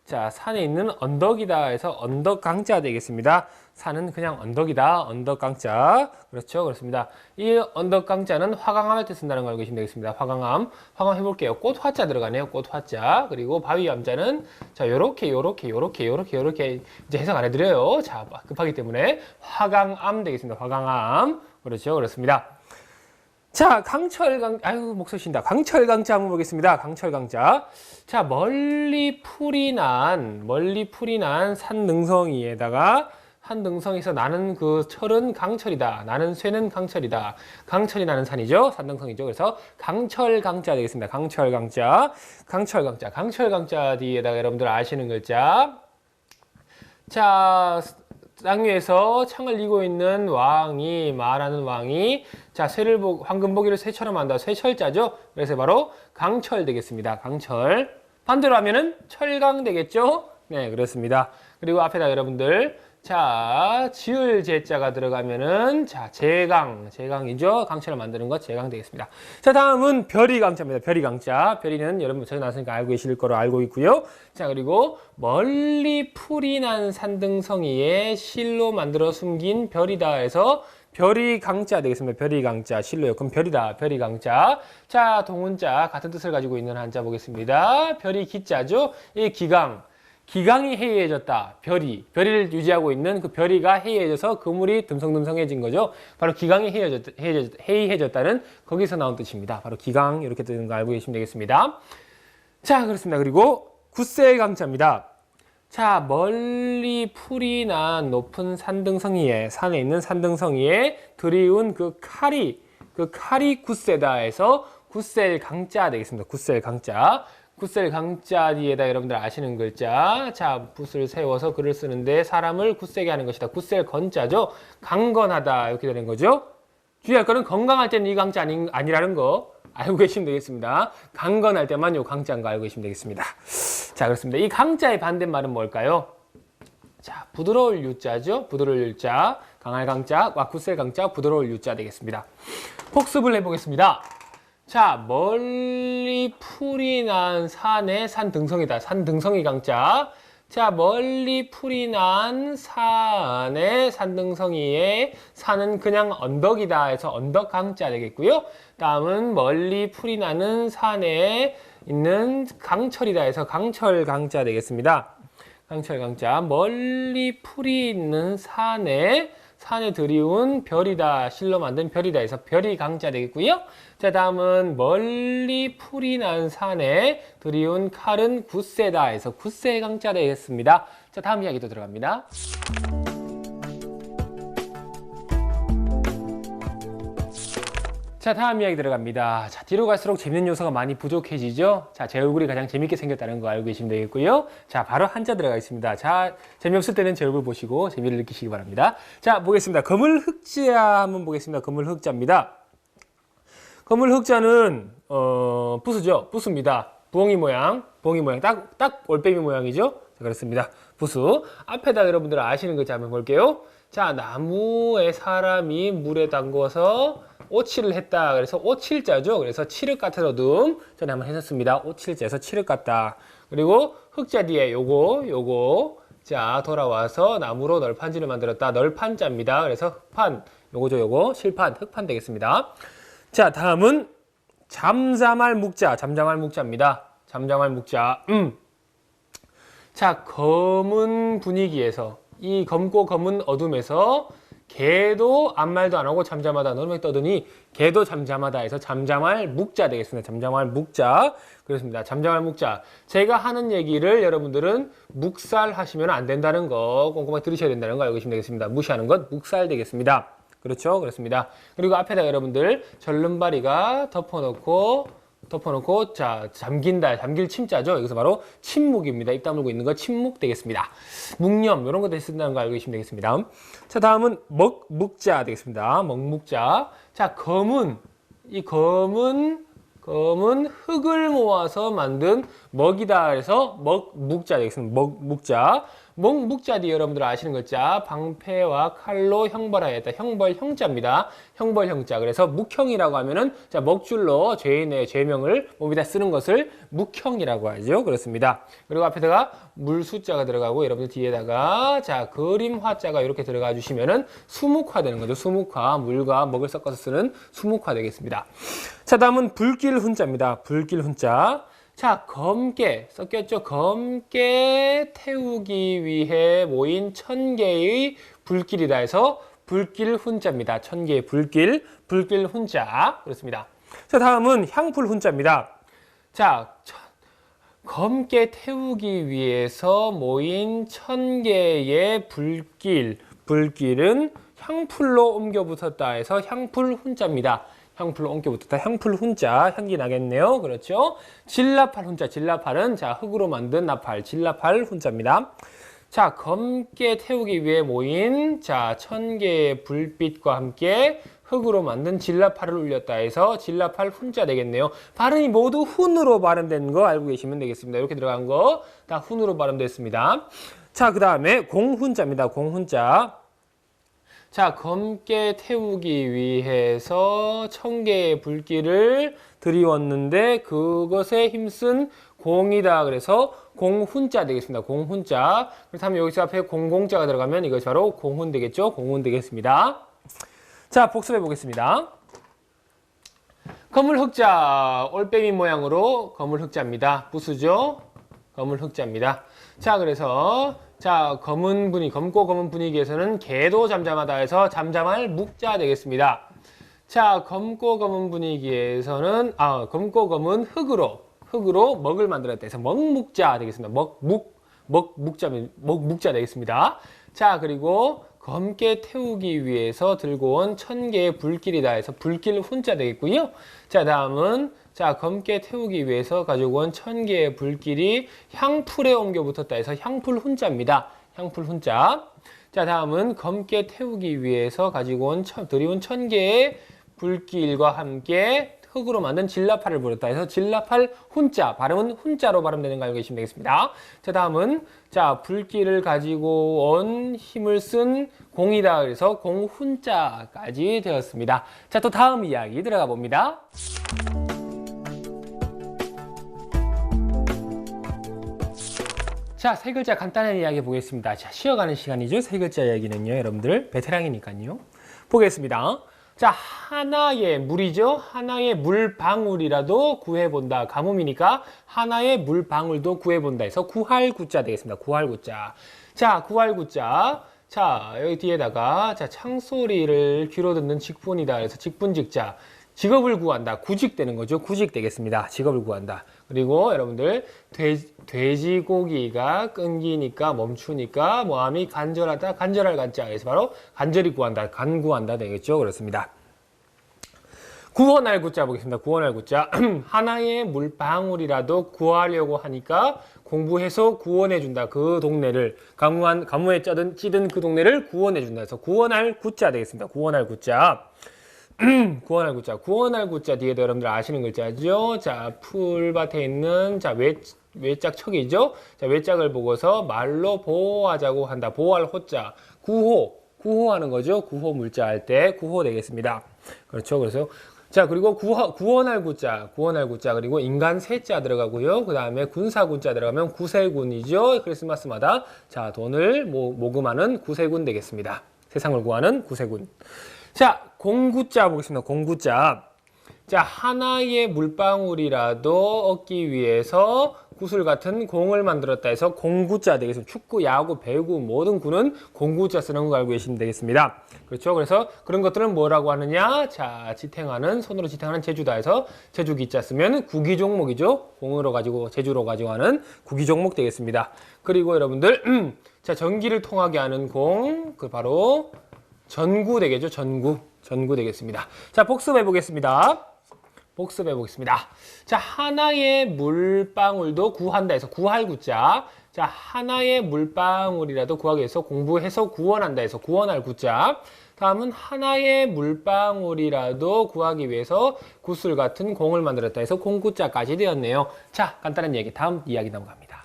자, 산에 있는 언덕이다 해서 언덕 강자 되겠습니다. 산은 그냥 언덕이다. 언덕 강자. 그렇죠. 그렇습니다. 이 언덕 강자는 화강암할 때 쓴다는 걸 알고 계시면 되겠습니다. 화강암 해볼게요. 꽃화자 들어가네요. 꽃화자. 그리고 바위암자는 자, 요렇게 이제 해석 안 해드려요. 자, 급하기 때문에 화강암 되겠습니다. 화강암. 그렇죠. 그렇습니다. 자, 목소리 쉰다. 강철강자 한번 보겠습니다. 강철강자. 자, 멀리 풀이 난 산등성이에다가 산등성에서 나는 그 철은 강철이다. 나는 쇠는 강철이다. 강철이 나는 산이죠. 산등성이죠. 그래서 강철강자 되겠습니다. 강철강자. 강철강자 뒤에다가 여러분들 아시는 글자. 자, 땅 위에서 창을 이고 있는 말하는 왕이 자, 황금보기를 쇠처럼 한다. 쇠철자죠. 그래서 바로 강철 되겠습니다. 강철. 반대로 하면은 철강 되겠죠. 네, 그렇습니다. 그리고 앞에다 여러분들 자, 지을 제자가 들어가면은 자, 제강이죠. 강철을 만드는 것 제강 되겠습니다. 자, 다음은 별이 강자입니다. 별이 강자. 별이는 여러분 전에 나왔으니까 알고 계실 거로 알고 있고요. 자, 그리고 멀리 풀이 난 산등성이에 실로 만들어 숨긴 별이다 해서 별이 강자 되겠습니다. 별이 강자. 실로요. 그럼 별이다. 별이 강자. 자, 동훈자 같은 뜻을 가지고 있는 한자 보겠습니다. 별이 기자죠. 이 기강이 해이해졌다. 별이를 유지하고 있는 그 별이가 해이해져서 그물이 듬성듬성해진 거죠. 바로 기강이 해이해졌다는 거기서 나온 뜻입니다. 바로 기강 이렇게 뜨는 거 알고 계시면 되겠습니다. 자, 그렇습니다. 그리고 굳셀강자입니다. 자, 멀리 풀이 난 높은 산등성이에, 산에 있는 산등성이에 들이운 그 칼이 굳세다 해서 굳셀강자 되겠습니다. 굳셀강자. 굳셀강자 뒤에다 여러분들 아시는 글자. 자, 붓을 세워서 글을 쓰는데 사람을 굳세게 하는 것이다. 굳셀건자죠. 강건하다 이렇게 되는 거죠. 주의할 거는 건강할 때는 이 강자 아니라는 거 알고 계시면 되겠습니다. 강건할 때만 요 강자인 거 알고 계시면 되겠습니다. 자, 그렇습니다. 이 강자의 반대말은 뭘까요? 자, 부드러울 유자죠. 부드러울 유자. 강할 강자, 굳셀 강자, 부드러울 유자 되겠습니다. 복습을 해보겠습니다. 자, 멀리 풀이 난 산에 산등성이다. 산등성이 강자. 자, 멀리 풀이 난 산에 산등성이에 산은 그냥 언덕이다 해서 언덕 강자 되겠고요. 다음은 멀리 풀이 나는 산에 있는 강철이다 해서 강철 강자 되겠습니다. 강철 강자. 멀리 풀이 있는 산에 들이운 별이다. 실로 만든 별이다 해서 별이 강자 되겠고요. 자, 다음은 멀리 풀이 난 산에 들이운 칼은 굳세다 해서 굳세 강자 되겠습니다. 자, 다음 이야기도 들어갑니다. 자, 다음 이야기 들어갑니다. 자, 뒤로 갈수록 재밌는 요소가 많이 부족해지죠. 자, 제 얼굴이 가장 재밌게 생겼다는 거 알고 계시면 되겠고요. 자, 바로 한자 들어가겠습니다. 자, 재미없을 때는 제 얼굴 보시고 재미를 느끼시기 바랍니다. 자, 보겠습니다. 거물흑자 한번 보겠습니다. 거물흑자입니다. 거물흑자는 부수죠. 부수입니다. 부엉이 모양, 딱 올빼미 모양이죠. 자, 그렇습니다. 부수. 앞에다 여러분들 아시는 글자 한번 볼게요. 자, 나무에 사람이 물에 담궈서 오칠을 했다. 그래서 오칠자죠. 그래서 칠흑 같은 어둠 전에 한번 했었습니다. 오칠자에서 칠흑 같다. 그리고 흑자 뒤에 요거 자, 돌아와서 나무로 널판지를 만들었다. 널판자입니다. 그래서 흑판 요거 실판 흑판 되겠습니다. 자, 다음은 잠잠할 묵자입니다. 잠잠할 묵자. 자, 검은 분위기에서 이 검고 검은 어둠에서 개도 아무 말도 안 하고 잠잠하다. 너무 떠드니 개도 잠잠하다 해서 잠잠할 묵자 되겠습니다. 잠잠할 묵자. 그렇습니다. 잠잠할 묵자. 제가 하는 얘기를 여러분들은 묵살하시면 안 된다는 거 꼼꼼하게 들으셔야 된다는 거 알고 계시면 되겠습니다. 무시하는 것 묵살 되겠습니다. 그렇죠? 그렇습니다. 그리고 앞에다 여러분들 절름발이가 덮어놓고 자, 잠길 침자죠. 여기서 바로 침묵입니다. 입 다물고 있는 거 침묵 되겠습니다. 묵념 이런 것들 쓴다는 거 알고 계시면 되겠습니다. 자, 다음은 먹묵자 되겠습니다. 먹묵자. 자, 검은 흙을 모아서 만든 먹이다 해서 먹묵자 되겠습니다. 먹묵자. 먹묵자 뒤에 여러분들 아시는 글자 방패와 칼로 형벌하였다. 형벌 형자입니다. 형벌 형자. 그래서 묵형이라고 하면은 자, 먹줄로 죄인의 죄명을 몸에다 쓰는 것을 묵형이라고 하죠. 그렇습니다. 그리고 앞에다가 물수자가 들어가고 여러분들 뒤에다가 자, 그림 화자가 이렇게 들어가 주시면은 수묵화 되는 거죠. 수묵화. 물과 먹을 섞어서 쓰는 수묵화 되겠습니다. 자, 다음은 불길 훈자입니다. 불길 훈자. 자, 검게 섞였죠. 검게 태우기 위해 모인 1000개의 불길이다 해서 불길 훈자입니다. 1000개의 불길 훈자. 그렇습니다. 자, 다음은 향풀 훈자입니다. 자, 검게 태우기 위해서 모인 1000개의 불길은 향풀로 옮겨 붙었다 해서 향풀 훈자입니다. 향풀로 옮겨 붙었다. 향풀 훈자. 향기 나겠네요. 그렇죠? 진라팔 훈자. 진라팔은 자, 흙으로 만든 나팔. 진라팔 훈자입니다. 자, 검게 태우기 위해 모인 자, 1000개의 불빛과 함께 흙으로 만든 진라팔을 울렸다 해서 진라팔 훈자 되겠네요. 발음이 모두 훈으로 발음된 거 알고 계시면 되겠습니다. 이렇게 들어간 거 다 훈으로 발음됐습니다. 자, 그 다음에 공훈자입니다. 공훈자. 자, 검게 태우기 위해서 1000개의 불길을 들이웠는데 그것에 힘쓴 공이다. 그래서 공훈자 되겠습니다. 공훈자. 그렇다면 여기서 앞에 공공자가 들어가면 이것이 바로 공훈 되겠죠? 공훈 되겠습니다. 자, 복습해 보겠습니다. 거물흑자, 올빼미 모양으로 거물흑자입니다. 부수죠? 거물흑자입니다. 자, 그래서 자, 검고 검은 분위기에서는 개도 잠잠하다 해서 잠잠할 묵자 되겠습니다. 자, 검고 검은 분위기에서는 검고 검은 흙으로 먹을 만들었다 해서 먹묵자 되겠습니다. 먹묵자 되겠습니다. 자, 그리고 검게 태우기 위해서 들고 온 1000개의 불길이다 해서 불길 훈자 되겠고요. 자, 다음은 자, 검게 태우기 위해서 가지고 온 1000개의 불길이 향풀에 옮겨 붙었다 해서 향풀 훈자입니다. 향풀 훈자. 자, 다음은 검게 태우기 위해서 가지고 온 들여온 1000개의 불길과 함께 흙으로 만든 진라팔을 부렸다 해서 진라팔 훈자, 발음은 훈자로 발음되는 거 알고 계시면 되겠습니다. 자, 다음은 자, 불길을 가지고 온 힘을 쓴 공이다 그래서 공훈자까지 되었습니다. 자, 또 다음 이야기 들어가 봅니다. 자, 세 글자 간단한 이야기 보겠습니다. 자, 쉬어가는 시간이죠. 세 글자 이야기는요, 여러분들 베테랑이니까요. 보겠습니다. 자, 하나의 물이죠. 하나의 물방울이라도 구해본다. 가뭄이니까 하나의 물방울도 구해본다 해서 구할 구자 되겠습니다. 구할 구자. 자, 구할 구자. 자, 여기 뒤에다가 자, 창소리를 귀로 듣는 직분이다. 그래서 직분직자. 직업을 구한다. 구직 되는 거죠. 구직 되겠습니다. 직업을 구한다. 그리고 여러분들 돼지고기가 끊기니까 멈추니까 뭐함이 간절하다. 간절할 간자. 그래서 바로 간절히 구한다. 간구한다 되겠죠. 그렇습니다. 구원할 구자 보겠습니다. 구원할 구자. 하나의 물방울이라도 구하려고 하니까 공부해서 구원해준다. 그 동네를 가무에 찌든 그 동네를 구원해준다. 그래서 구원할 구자 되겠습니다. 구원할 구자. 구원할 구자. 구원할 구자 뒤에도 여러분들 아시는 글자죠. 자, 풀밭에 있는 자 외짝 척이죠. 자, 외짝을 보고서 말로 보호하자고 한다. 보호할 호자. 구호하는 거죠. 구호 물자 할 때 구호 되겠습니다. 그렇죠. 그래서 자, 그리고 구원할 구자, 그리고 인간 세자 들어가고요. 그 다음에 군사 군자 들어가면 구세군이죠. 크리스마스마다 자, 돈을 모금하는 구세군 되겠습니다. 세상을 구하는 구세군. 자, 공구자 보겠습니다. 공구자. 자, 하나의 물방울이라도 얻기 위해서 구슬 같은 공을 만들었다 해서 공구자 되겠습니다. 축구, 야구, 배구 모든 구는 공구자 쓰는 거 알고 계시면 되겠습니다. 그렇죠? 그래서 그런 것들은 뭐라고 하느냐? 자, 손으로 지탱하는 제주다 해서 제주기자 쓰면 구기 종목이죠. 공으로 가지고 제주로 가지고 하는 구기 종목 되겠습니다. 그리고 여러분들 자, 전기를 통하게 하는 공, 그 바로 전구 되겠죠. 전구 되겠습니다. 자, 복습해 보겠습니다. 자, 하나의 물방울도 구한다 해서 구할 구자. 자, 하나의 물방울이라도 구하기 위해서 공부해서 구원한다 해서 구원할 구자. 다음은 하나의 물방울이라도 구하기 위해서 구슬 같은 공을 만들었다 해서 공구자까지 되었네요. 자, 간단한 이야기. 다음 이야기 넘어갑니다.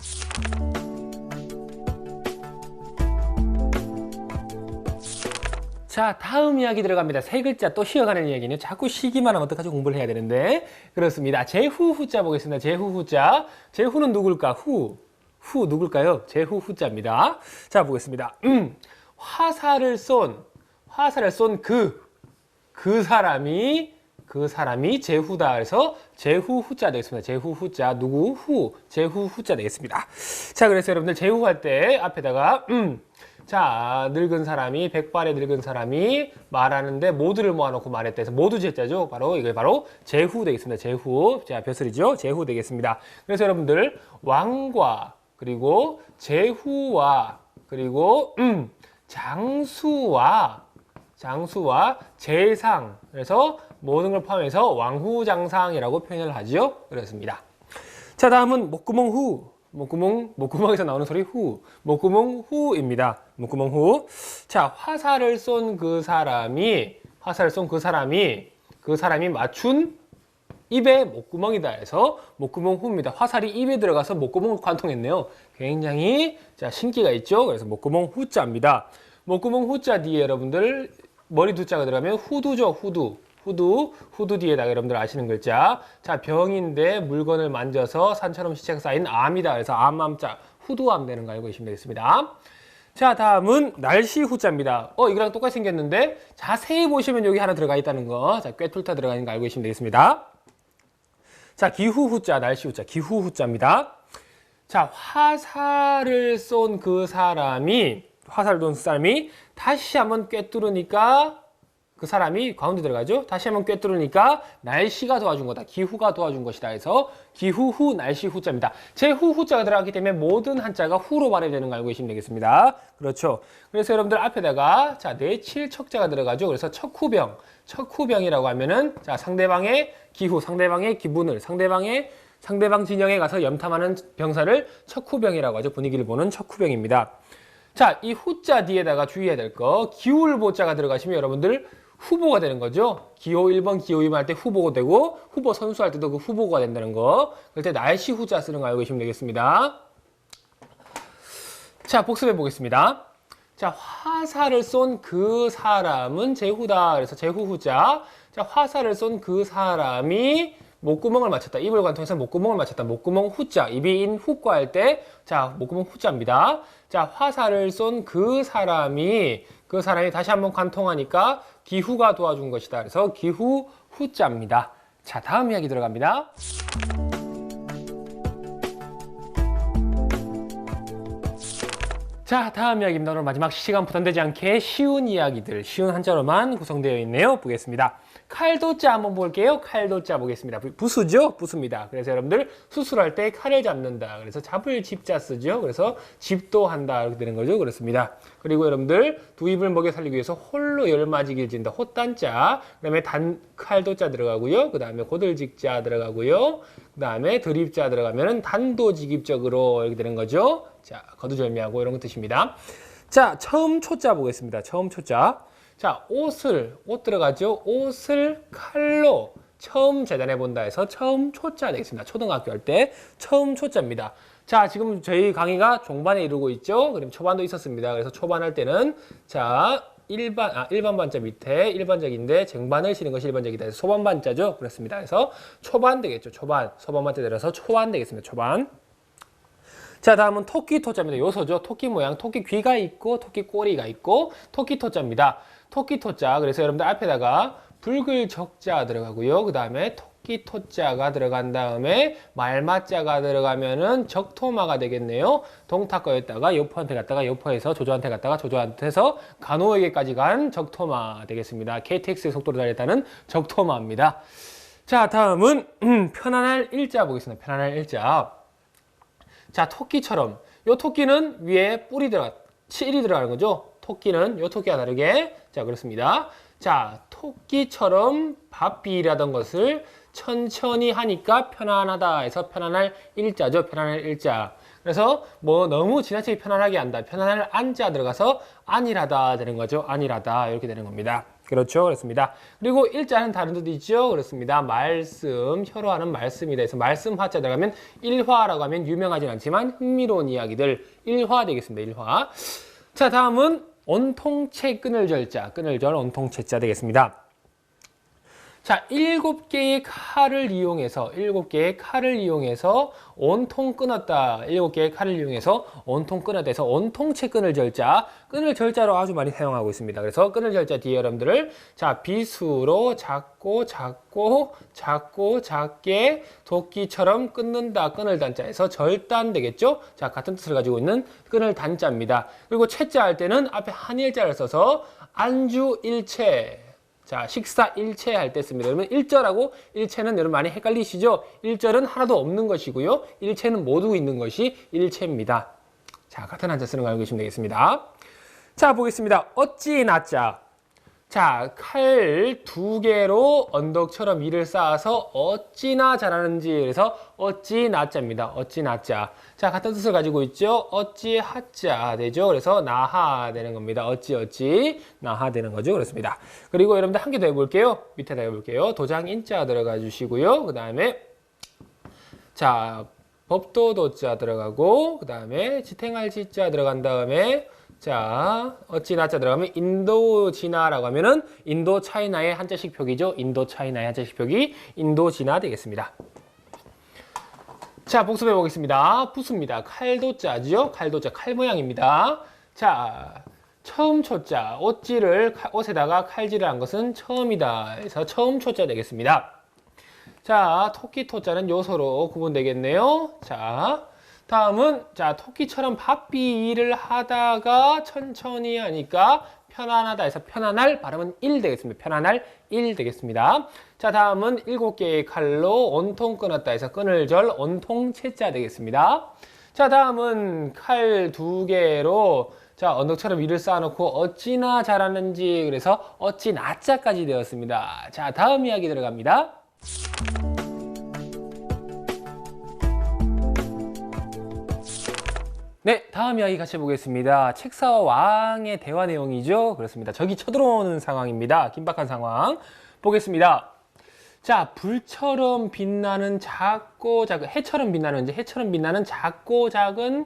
자, 다음 이야기 들어갑니다. 세 글자 또 쉬어가는 이야기는 자꾸 쉬기만 하면 어떡하지? 공부를 해야 되는데. 그렇습니다. 제후후자 보겠습니다. 제후후자. 제후는 누굴까? 후 누굴까요? 제후후자입니다. 자, 보겠습니다. 화살을 쏜 그 사람이 제후다. 그래서 제후후자 되겠습니다. 제후후자. 누구? 제후후자 되겠습니다. 자, 그래서 여러분들 제후할 때 앞에다가 자, 백발의 늙은 사람이 말하는데 모두를 모아놓고 말했다 해서 모두 제자죠. 이게 바로 제후 되겠습니다. 제후. 자, 벼슬이죠. 제후 되겠습니다. 그래서 여러분들 왕과 그리고 제후와 그리고 장수와 제상. 그래서 모든 걸 포함해서 왕후장상이라고 표현을 하죠. 그렇습니다. 자, 다음은 목구멍에서 나오는 소리 목구멍 후입니다. 목구멍 후. 자, 화살을 쏜 그 사람이 맞춘 입에 목구멍이다 해서 목구멍 후입니다. 화살이 입에 들어가서 목구멍을 관통했네요. 굉장히 자, 신기가 있죠. 그래서 목구멍 후자입니다. 목구멍 후자 뒤에 여러분들 머리 두자가 들어가면 후두죠. 후두 뒤에다가 여러분들 아시는 글자. 자, 병인데 물건을 만져서 산처럼 시체가 쌓인 암이다. 그래서 암자 후두암 되는 거 알고 계시면 되겠습니다. 자, 다음은 날씨 후자입니다. 이거랑 똑같이 생겼는데 자세히 보시면 여기 하나 들어가 있다는 거. 자, 꿰뚫다 들어가 있는 거 알고 계시면 되겠습니다. 자, 기후 후자, 날씨 후자, 기후 후자입니다. 자, 화살을 쏜 그 사람이 다시 한번 꿰뚫으니까 그 사람이 가운데 들어가죠. 다시 한번 꿰뚫으니까 날씨가 도와준 거다. 기후가 도와준 것이다. 해서 기후 후 날씨 후자입니다. 제후 후자가 들어가기 때문에 모든 한자가 후로 발음되는 거 알고 계시면 되겠습니다. 그렇죠. 그래서 여러분들 앞에다가 자, 내칠 척자가 들어가죠. 그래서 척후병이라고 하면은 자, 상대방의 기후, 상대방의 기분을 상대방 진영에 가서 염탐하는 병사를 척후병이라고 하죠. 분위기를 보는 척후병입니다. 자, 이 후자 뒤에다가 주의해야 될 거, 기울보자가 들어가시면 여러분들 후보가 되는 거죠. 기호 1번, 기호 2번 할 때 후보가 되고, 후보 선수 할 때도 그 후보가 된다는 거. 그럴 때 날씨 후자 쓰는 거 알고 계시면 되겠습니다. 자, 복습해 보겠습니다. 자, 화살을 쏜 그 사람은 제후다. 그래서 제후 후자. 자, 화살을 쏜 그 사람이 목구멍을 맞췄다. 입을 관통해서 목구멍을 맞췄다. 목구멍 후자. 입이 인 후과 할 때, 자, 목구멍 후자입니다. 자, 화살을 쏜 그 사람이 다시 한번 관통하니까 기후가 도와준 것이다. 그래서 기후 후자입니다. 자, 다음 이야기 들어갑니다. 자, 다음 이야기입니다. 오늘 마지막 시간 부담되지 않게 쉬운 이야기들, 쉬운 한자로만 구성되어 있네요. 보겠습니다. 칼도자 한번 볼게요. 칼도자 보겠습니다. 부수죠? 부수입니다. 그래서 여러분들 수술할 때 칼을 잡는다. 그래서 잡을 집자 쓰죠. 그래서 집도 한다. 이렇게 되는 거죠. 그렇습니다. 그리고 여러분들 두 입을 먹여 살리기 위해서 홀로 열맞이기를 진다. 헛단자. 그 다음에 칼도자 들어가고요. 그 다음에 고들직자 들어가고요. 그 다음에 드립자 들어가면 단도직입적으로 이렇게 되는 거죠. 자, 거두절미하고 이런 거 뜻입니다. 자, 처음 초자 보겠습니다. 처음 초자. 자, 옷 들어가죠. 옷을 칼로 처음 재단해 본다 해서 처음 초자 되겠습니다. 초등학교 할 때 처음 초자입니다. 자, 지금 저희 강의가 종반에 이루고 있죠. 그럼 초반도 있었습니다. 그래서 초반 할 때는 자, 일반 반자 밑에 일반적인데 쟁반을 치는 것이 일반적이다 해서 소반 반자죠. 그렇습니다. 그래서 초반 되겠죠. 초반. 소반 반자 내려서 초반 되겠습니다. 초반. 자, 다음은 토끼 토자입니다. 요소죠. 토끼 모양, 토끼 귀가 있고, 토끼 꼬리가 있고, 토끼 토자입니다. 토끼 토자. 그래서 여러분들 앞에다가 붉을 적자 들어가고요. 그 다음에 토끼 토자가 들어간 다음에 말마자가 들어가면은 적토마가 되겠네요. 동탁거였다가 여포한테 갔다가 여포에서 조조한테 갔다가 조조한테서 간호에게까지 간 적토마 되겠습니다. KTX의 속도로 달렸다는 적토마입니다. 자, 다음은 편안할 일자 보겠습니다. 편안할 일자. 자, 토끼처럼 요 토끼는 위에 칠이 들어가는 거죠. 토끼는 요 토끼와 다르게 자, 그렇습니다. 자, 토끼처럼 바삐라던 것을 천천히 하니까 편안하다 해서 편안할 일자죠. 편안할 일자. 그래서 뭐 너무 지나치게 편안하게 한다. 편안할 안자 들어가서 안일하다 되는 거죠. 안일하다 이렇게 되는 겁니다. 그렇죠. 그렇습니다. 그리고 일자는 다른 뜻도 있죠. 그렇습니다. 말씀, 혀로하는 말씀이다 해서 말씀 화자 들어가면 일화라고 하면 유명하진 않지만 흥미로운 이야기들 일화 되겠습니다. 일화. 자, 다음은 온통채 끊을절자, 끊을절 온통채자 되겠습니다. 자, 7개의 칼을 이용해서 온통 끊었다. 7개의 칼을 이용해서 온통 끊었다 해서 온통채 끊을 절자, 끊을 절자로 아주 많이 사용하고 있습니다. 그래서 끊을 절자 뒤에 여러분들을 자, 비수로 작게 도끼처럼 끊는다. 끊을 단자에서 절단 되겠죠? 자, 같은 뜻을 가지고 있는 끊을 단자입니다. 그리고 채자 할 때는 앞에 한일자를 써서 안주 일체. 자, 식사 일체 할 때 씁니다. 그러면 일절하고 일체는 여러분 많이 헷갈리시죠? 일절은 하나도 없는 것이고요. 일체는 모두 있는 것이 일체입니다. 자, 같은 한자 쓰는 거 알고 계시면 되겠습니다. 자, 보겠습니다. 어찌 나자. 자, 칼 2개로 언덕처럼 위를 쌓아서 어찌나 잘하는지 그래서 어찌 나자입니다. 어찌 나자. 자, 같은 뜻을 가지고 있죠. 어찌 하자 되죠. 그래서 나하 되는 겁니다. 어찌 나하 되는 거죠. 그렇습니다. 그리고 여러분들 한 개 더 해볼게요. 밑에다 해볼게요. 도장 인자 들어가 주시고요. 그 다음에 자, 법도도자 들어가고 그 다음에 지탱할 지자 들어간 다음에 자, 어찌나자 들어가면 인도지나라고 하면은 인도 차이나의 한자식 표기죠. 인도 차이나의 한자식 표기 인도지나 되겠습니다. 자, 복습해 보겠습니다. 부수입니다. 칼도자죠. 칼도자 칼 모양입니다. 자, 처음 초자 옷에다가 칼질을 한 것은 처음이다. 그래서 처음 초자 되겠습니다. 자, 토끼 토자는 요소로 구분되겠네요. 자, 다음은 자 토끼처럼 바삐 일을 하다가 천천히 하니까 편안하다 해서 편안할 발음은 1 되겠습니다. 편안할 1 되겠습니다. 자 다음은 7개의 칼로 온통 끊었다 해서 끊을 절 온통 채자 되겠습니다. 자 다음은 칼 2개로 자 언덕처럼 위를 쌓아놓고 어찌나 잘하는지 그래서 어찌 나자까지 되었습니다. 자 다음 이야기 들어갑니다. 네, 다음 이야기 같이 보겠습니다. 책사와 왕의 대화 내용이죠. 그렇습니다. 적이 쳐들어오는 상황입니다. 긴박한 상황. 보겠습니다. 자, 불처럼 빛나는 작고 작은, 해처럼 빛나는 작고 작은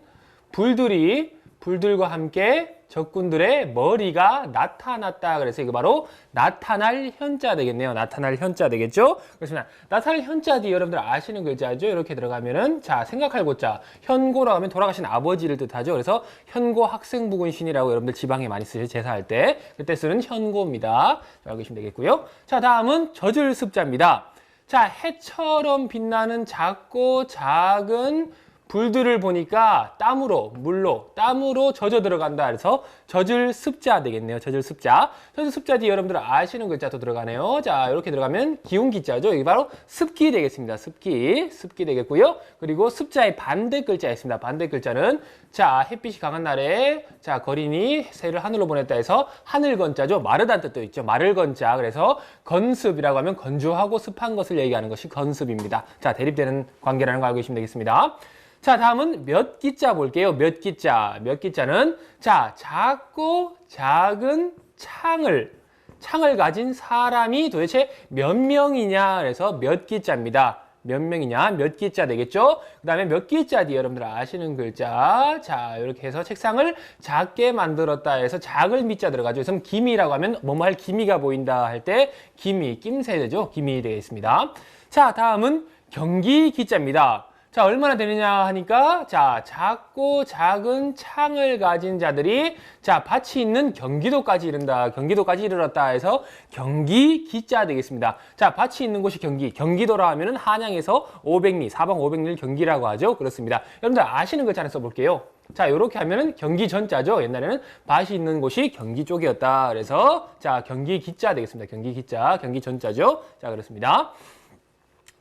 불들과 함께 적군들의 머리가 나타났다. 그래서 이거 바로 나타날 현자 되겠네요. 나타날 현자 되겠죠? 그렇습니다. 나타날 현자 뒤 여러분들 아시는 글자죠? 이렇게 들어가면은 자 생각할 고자 현고라고 하면 돌아가신 아버지를 뜻하죠. 그래서 현고 학생부군신이라고 여러분들 지방에 많이 쓰죠. 제사할 때 그때 쓰는 현고입니다. 자, 알고 계시면 되겠고요. 자 다음은 젖을 습자입니다. 자 해처럼 빛나는 작고 작은 불들을 보니까 땀으로 젖어 들어간다. 그래서 젖을 습자 되겠네요. 젖을 습자. 젖을 습자 뒤에 여러분들 아시는 글자도 들어가네요. 자, 이렇게 들어가면 기운 기자죠. 이게 바로 습기 되겠습니다. 습기 되겠고요. 그리고 습자의 반대 글자 있습니다. 반대 글자는 자, 햇빛이 강한 날에 자, 거린이 새를 하늘로 보냈다 해서 하늘 건자죠. 마르다는 뜻도 있죠. 마를 건자. 그래서 건습이라고 하면 건조하고 습한 것을 얘기하는 것이 건습입니다. 자, 대립되는 관계라는 거 알고 계시면 되겠습니다. 자, 다음은 몇 기자 볼게요. 몇 기자. 몇 기자는 자, 작고 작은 창을 가진 사람이 도대체 몇 명이냐. 그래서 몇 기자입니다. 몇 명이냐? 몇 기자 되겠죠? 그 다음에 몇 기자 뒤에 여러분들 아시는 글자. 자, 이렇게 해서 책상을 작게 만들었다 해서 작을 미자 들어가죠. 그래서 기미라고 하면 뭐뭐 할 기미가 보인다 할 때 기미, 낌새 되죠? 기미 되겠습니다. 자, 다음은 경기 기자입니다. 자, 얼마나 되느냐 하니까 자, 작고 작은 창을 가진 자들이 자, 밭이 있는 경기도까지 이른다. 경기도까지 이르렀다 해서 경기 기자 되겠습니다. 자, 밭이 있는 곳이 경기도라 하면은 한양에서 500리, 사방 500리를 경기라고 하죠. 그렇습니다. 여러분들 아시는 글자 하나 써볼게요. 자, 이렇게 하면은 경기 전자죠. 옛날에는 밭이 있는 곳이 경기 쪽이었다. 그래서 자, 경기 기자 되겠습니다. 경기 기자, 경기 전자죠. 자, 그렇습니다.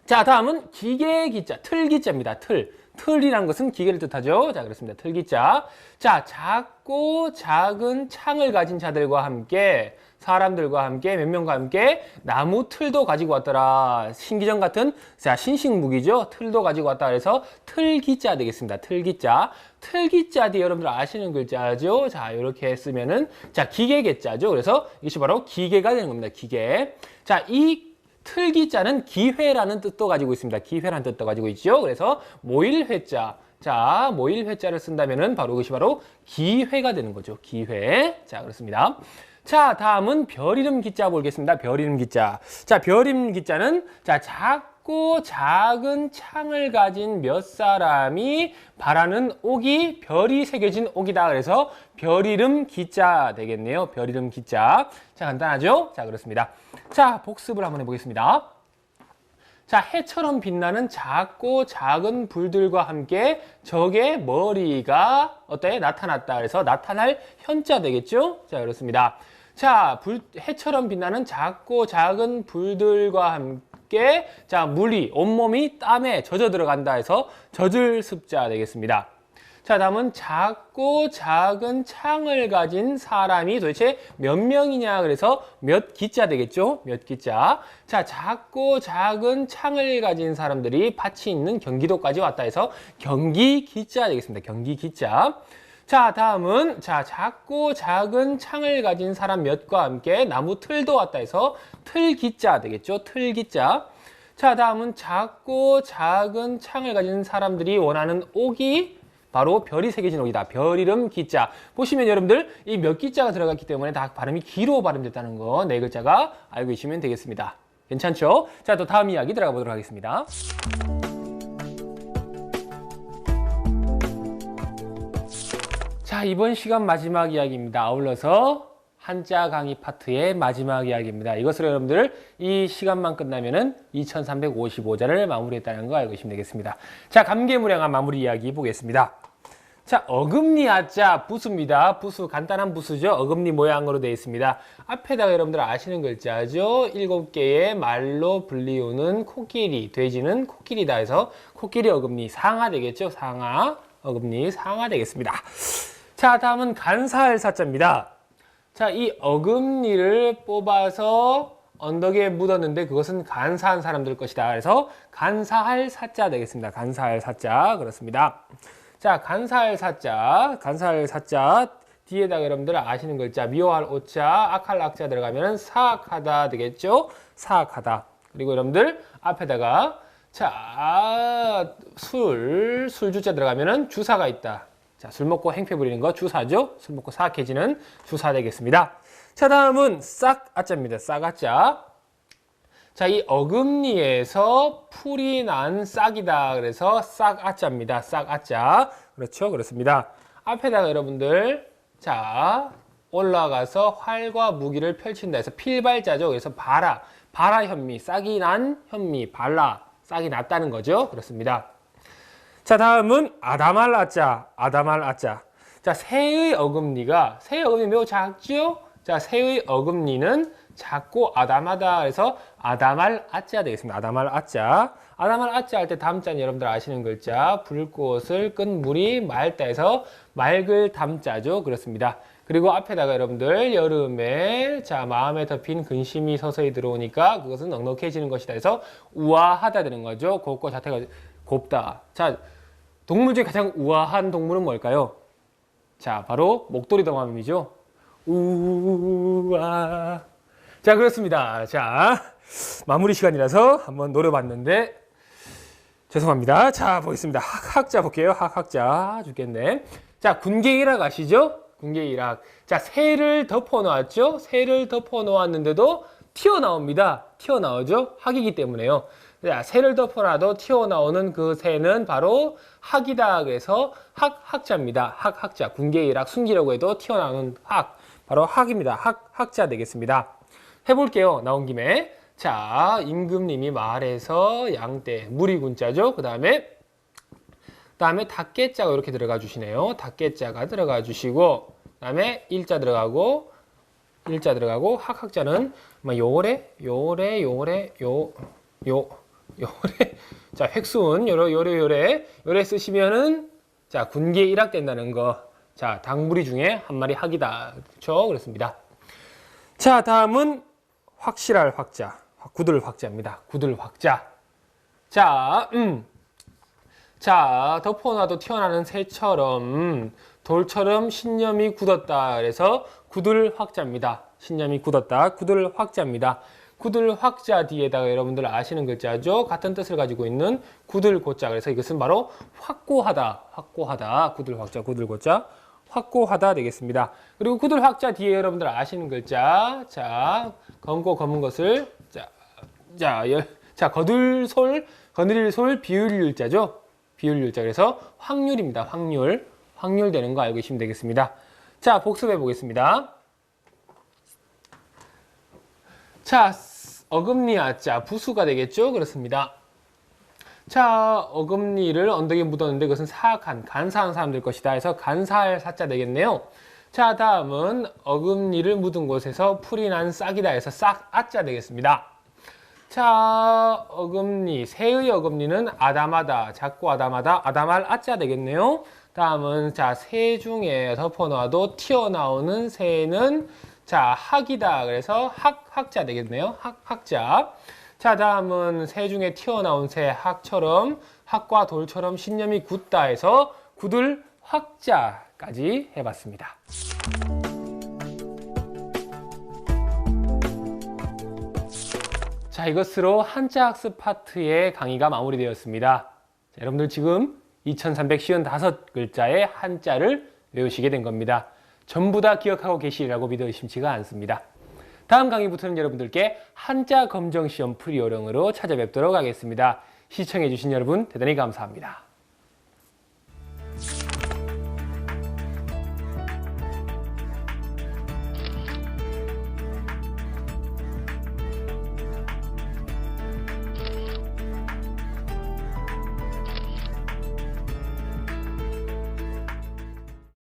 자, 다음은 기계 기자, 틀 기자입니다. 틀이란 것은 기계를 뜻하죠. 자, 그렇습니다. 틀 기자. 자, 작고 작은 창을 가진 자들과 함께 사람들과 함께 몇 명과 함께 나무 틀도 가지고 왔더라. 신기전 같은 자, 신식무기죠. 틀도 가지고 왔다 그래서 틀 기자 되겠습니다. 틀 기자. 틀 기자 뒤에 여러분들 아시는 글자죠. 자, 이렇게 쓰면은 자, 기계 개자죠. 그래서 이것이 바로 기계가 되는 겁니다. 기계. 자, 이 틀기자는 기회라는 뜻도 가지고 있습니다. 기회라는 뜻도 가지고 있죠. 그래서 모일회자. 자, 모일회자를 쓴다면은 바로 이것이 바로 기회가 되는 거죠. 기회. 자, 그렇습니다. 자, 다음은 별이름 기자 보겠습니다. 별이름 기자. 자, 별이름 기자는 자, 작고 작은 창을 가진 몇 사람이 바라는 옥이 별이 새겨진 옥이다. 그래서 별이름 기자 되겠네요. 별이름 기자. 자, 간단하죠? 자, 그렇습니다. 자, 복습을 한번 해보겠습니다. 자, 해처럼 빛나는 작고 작은 불들과 함께 적의 머리가 어때? 나타났다. 그래서 나타날 현자 되겠죠? 자, 그렇습니다. 자, 해처럼 빛나는 작고 작은 불들과 함께 자, 물이 온몸이 땀에 젖어 들어간다 해서 젖을 습자 되겠습니다. 자, 다음은 작고 작은 창을 가진 사람이 도대체 몇 명이냐. 그래서 몇 기자 되겠죠? 몇 기자. 자, 작고 작은 창을 가진 사람들이 밭이 있는 경기도까지 왔다 해서 경기 기자 되겠습니다. 경기 기자. 자, 다음은 자, 작고 작은 창을 가진 사람 몇과 함께 나무 틀도 왔다 해서 틀기자 되겠죠? 틀기자. 자, 다음은 작고 작은 창을 가진 사람들이 원하는 옥이 바로 별이 새겨진 옥이다. 별이름 기자. 보시면 여러분들 이 몇 기자가 들어갔기 때문에 다 발음이 기로 발음됐다는 거 네 글자가 알고 계시면 되겠습니다. 괜찮죠? 자, 또 다음 이야기 들어가 보도록 하겠습니다. 자, 이번 시간 마지막 이야기입니다. 아울러서 한자 강의 파트의 마지막 이야기입니다. 이것으로 여러분들 이 시간만 끝나면은 2355자를 마무리했다는 거 알고 계시면 되겠습니다. 자, 감개무량한 마무리 이야기 보겠습니다. 자, 어금니 아자 부수입니다. 부수, 간단한 부수죠. 어금니 모양으로 되어 있습니다. 앞에다가 여러분들 아시는 글자죠. 7개의 말로 불리우는 코끼리, 돼지는 코끼리다 해서 코끼리 어금니 상하 되겠죠. 상하, 어금니 상하 되겠습니다. 자, 다음은 간사할 사자입니다. 자, 이 어금니를 뽑아서 언덕에 묻었는데 그것은 간사한 사람들 것이다. 그래서 간사할 사자 되겠습니다. 간사할 사자. 그렇습니다. 자, 간사할 사자 뒤에다가 여러분들 아시는 글자 미워할 오자, 악할 악자 들어가면 사악하다 되겠죠? 사악하다. 그리고 여러분들 앞에다가 자, 술주자 들어가면은 주사가 있다. 자, 술 먹고 행패 부리는 거 주사죠? 술 먹고 사악해지는 주사 되겠습니다. 자, 다음은 싹아자입니다. 싹아자. 자, 이 어금니에서 풀이 난 싹이다. 그래서 싹아자입니다. 싹아자. 그렇죠? 그렇습니다. 앞에다가 여러분들 자, 올라가서 활과 무기를 펼친다 해서 필발자죠. 그래서 발아 현미, 싹이 난 현미, 발라, 싹이 났다는 거죠. 그렇습니다. 자, 다음은 아담할 아자. 자, 새의 어금니 매우 작죠? 자, 새의 어금니는 작고 아담하다. 그래서 아담할 아자 되겠습니다. 아담할 아자. 아담할 아자 할 때 담자는 여러분들 아시는 글자 불꽃을 끈 물이 맑다 해서 맑을 담자죠. 그렇습니다. 그리고 앞에다가 여러분들 여름에 자, 마음에 덮인 근심이 서서히 들어오니까 그것은 넉넉해지는 것이다 해서 우아하다 되는 거죠. 곱고 자태가 곱다. 자, 동물 중에 가장 우아한 동물은 뭘까요? 자, 바로 목도리 도마뱀이죠. 우아. 자, 그렇습니다. 자, 마무리 시간이라서 한번 노려봤는데 죄송합니다. 자, 보겠습니다. 학자 볼게요. 학자 죽겠네. 자, 군계일학 아시죠? 군계일학. 자, 새를 덮어 놓았죠? 새를 덮어 놓았는데도 튀어나옵니다. 튀어나오죠? 학이기 때문에요. 자, 새를 덮어놔도 튀어나오는 그 새는 바로 학이다. 그래서 학자입니다. 학자. 군계일학. 숨기려고 해도 튀어나오는 학. 바로 학입니다. 학자 되겠습니다. 해볼게요. 나온 김에. 자, 임금님이 말해서 양떼, 무리군자죠. 그 다음에 닭개자가 이렇게 들어가 주시네요. 닭개자가 들어가 주시고, 그 다음에 일자 들어가고, 학자는 요래. 자, 획순, 요래 쓰시면은, 자, 군계일학 된다는 거. 자, 닭무리 중에 한 마리 학이다. 그렇죠? 그렇습니다. 자, 다음은 확실할 확자. 구들 확자입니다. 구들 확자. 자, 자, 덮어놔도 튀어나오는 새처럼 돌처럼 신념이 굳었다. 그래서 구들 확자입니다. 신념이 굳었다. 구들 확자입니다. 구들 확자 뒤에다가 여러분들 아시는 글자죠. 같은 뜻을 가지고 있는 구들 고자. 그래서 이것은 바로 확고하다. 구들 확자, 구들 고자. 확고하다 되겠습니다. 그리고 구들 확자 뒤에 여러분들 아시는 글자. 자, 검고 검은 것을 자, 거들릴 솔 비율율자죠. 비율율자. 그래서 확률입니다. 확률 되는 거 알고 계시면 되겠습니다. 자, 복습해 보겠습니다. 자, 어금니 아자 부수가 되겠죠. 그렇습니다. 자, 어금니를 언덕에 묻었는데 그것은 사악한, 간사한 사람들 것이다 해서 간사할 사자 되겠네요. 자, 다음은 어금니를 묻은 곳에서 풀이 난 싹이다 해서 싹아자 되겠습니다. 자, 어금니, 새의 어금니는 아담하다, 작고 아담하다, 아담할 아자 되겠네요. 다음은 자, 새 중에 덮어놔도 튀어나오는 새는 자, 학이다. 그래서 학자 되겠네요. 학자. 자, 다음은 새 중에 튀어나온 새 학처럼 학과 돌처럼 신념이 굳다 해서 굳을 확자까지 해봤습니다. 자, 이것으로 한자 학습 파트의 강의가 마무리되었습니다. 자, 여러분들 지금 2355글자의 한자를 외우시게 된 겁니다. 전부 다 기억하고 계시리라고 믿어 의심치가 않습니다. 다음 강의부터는 여러분들께 한자 검정시험 풀이 요령으로 찾아뵙도록 하겠습니다. 시청해주신 여러분 대단히 감사합니다.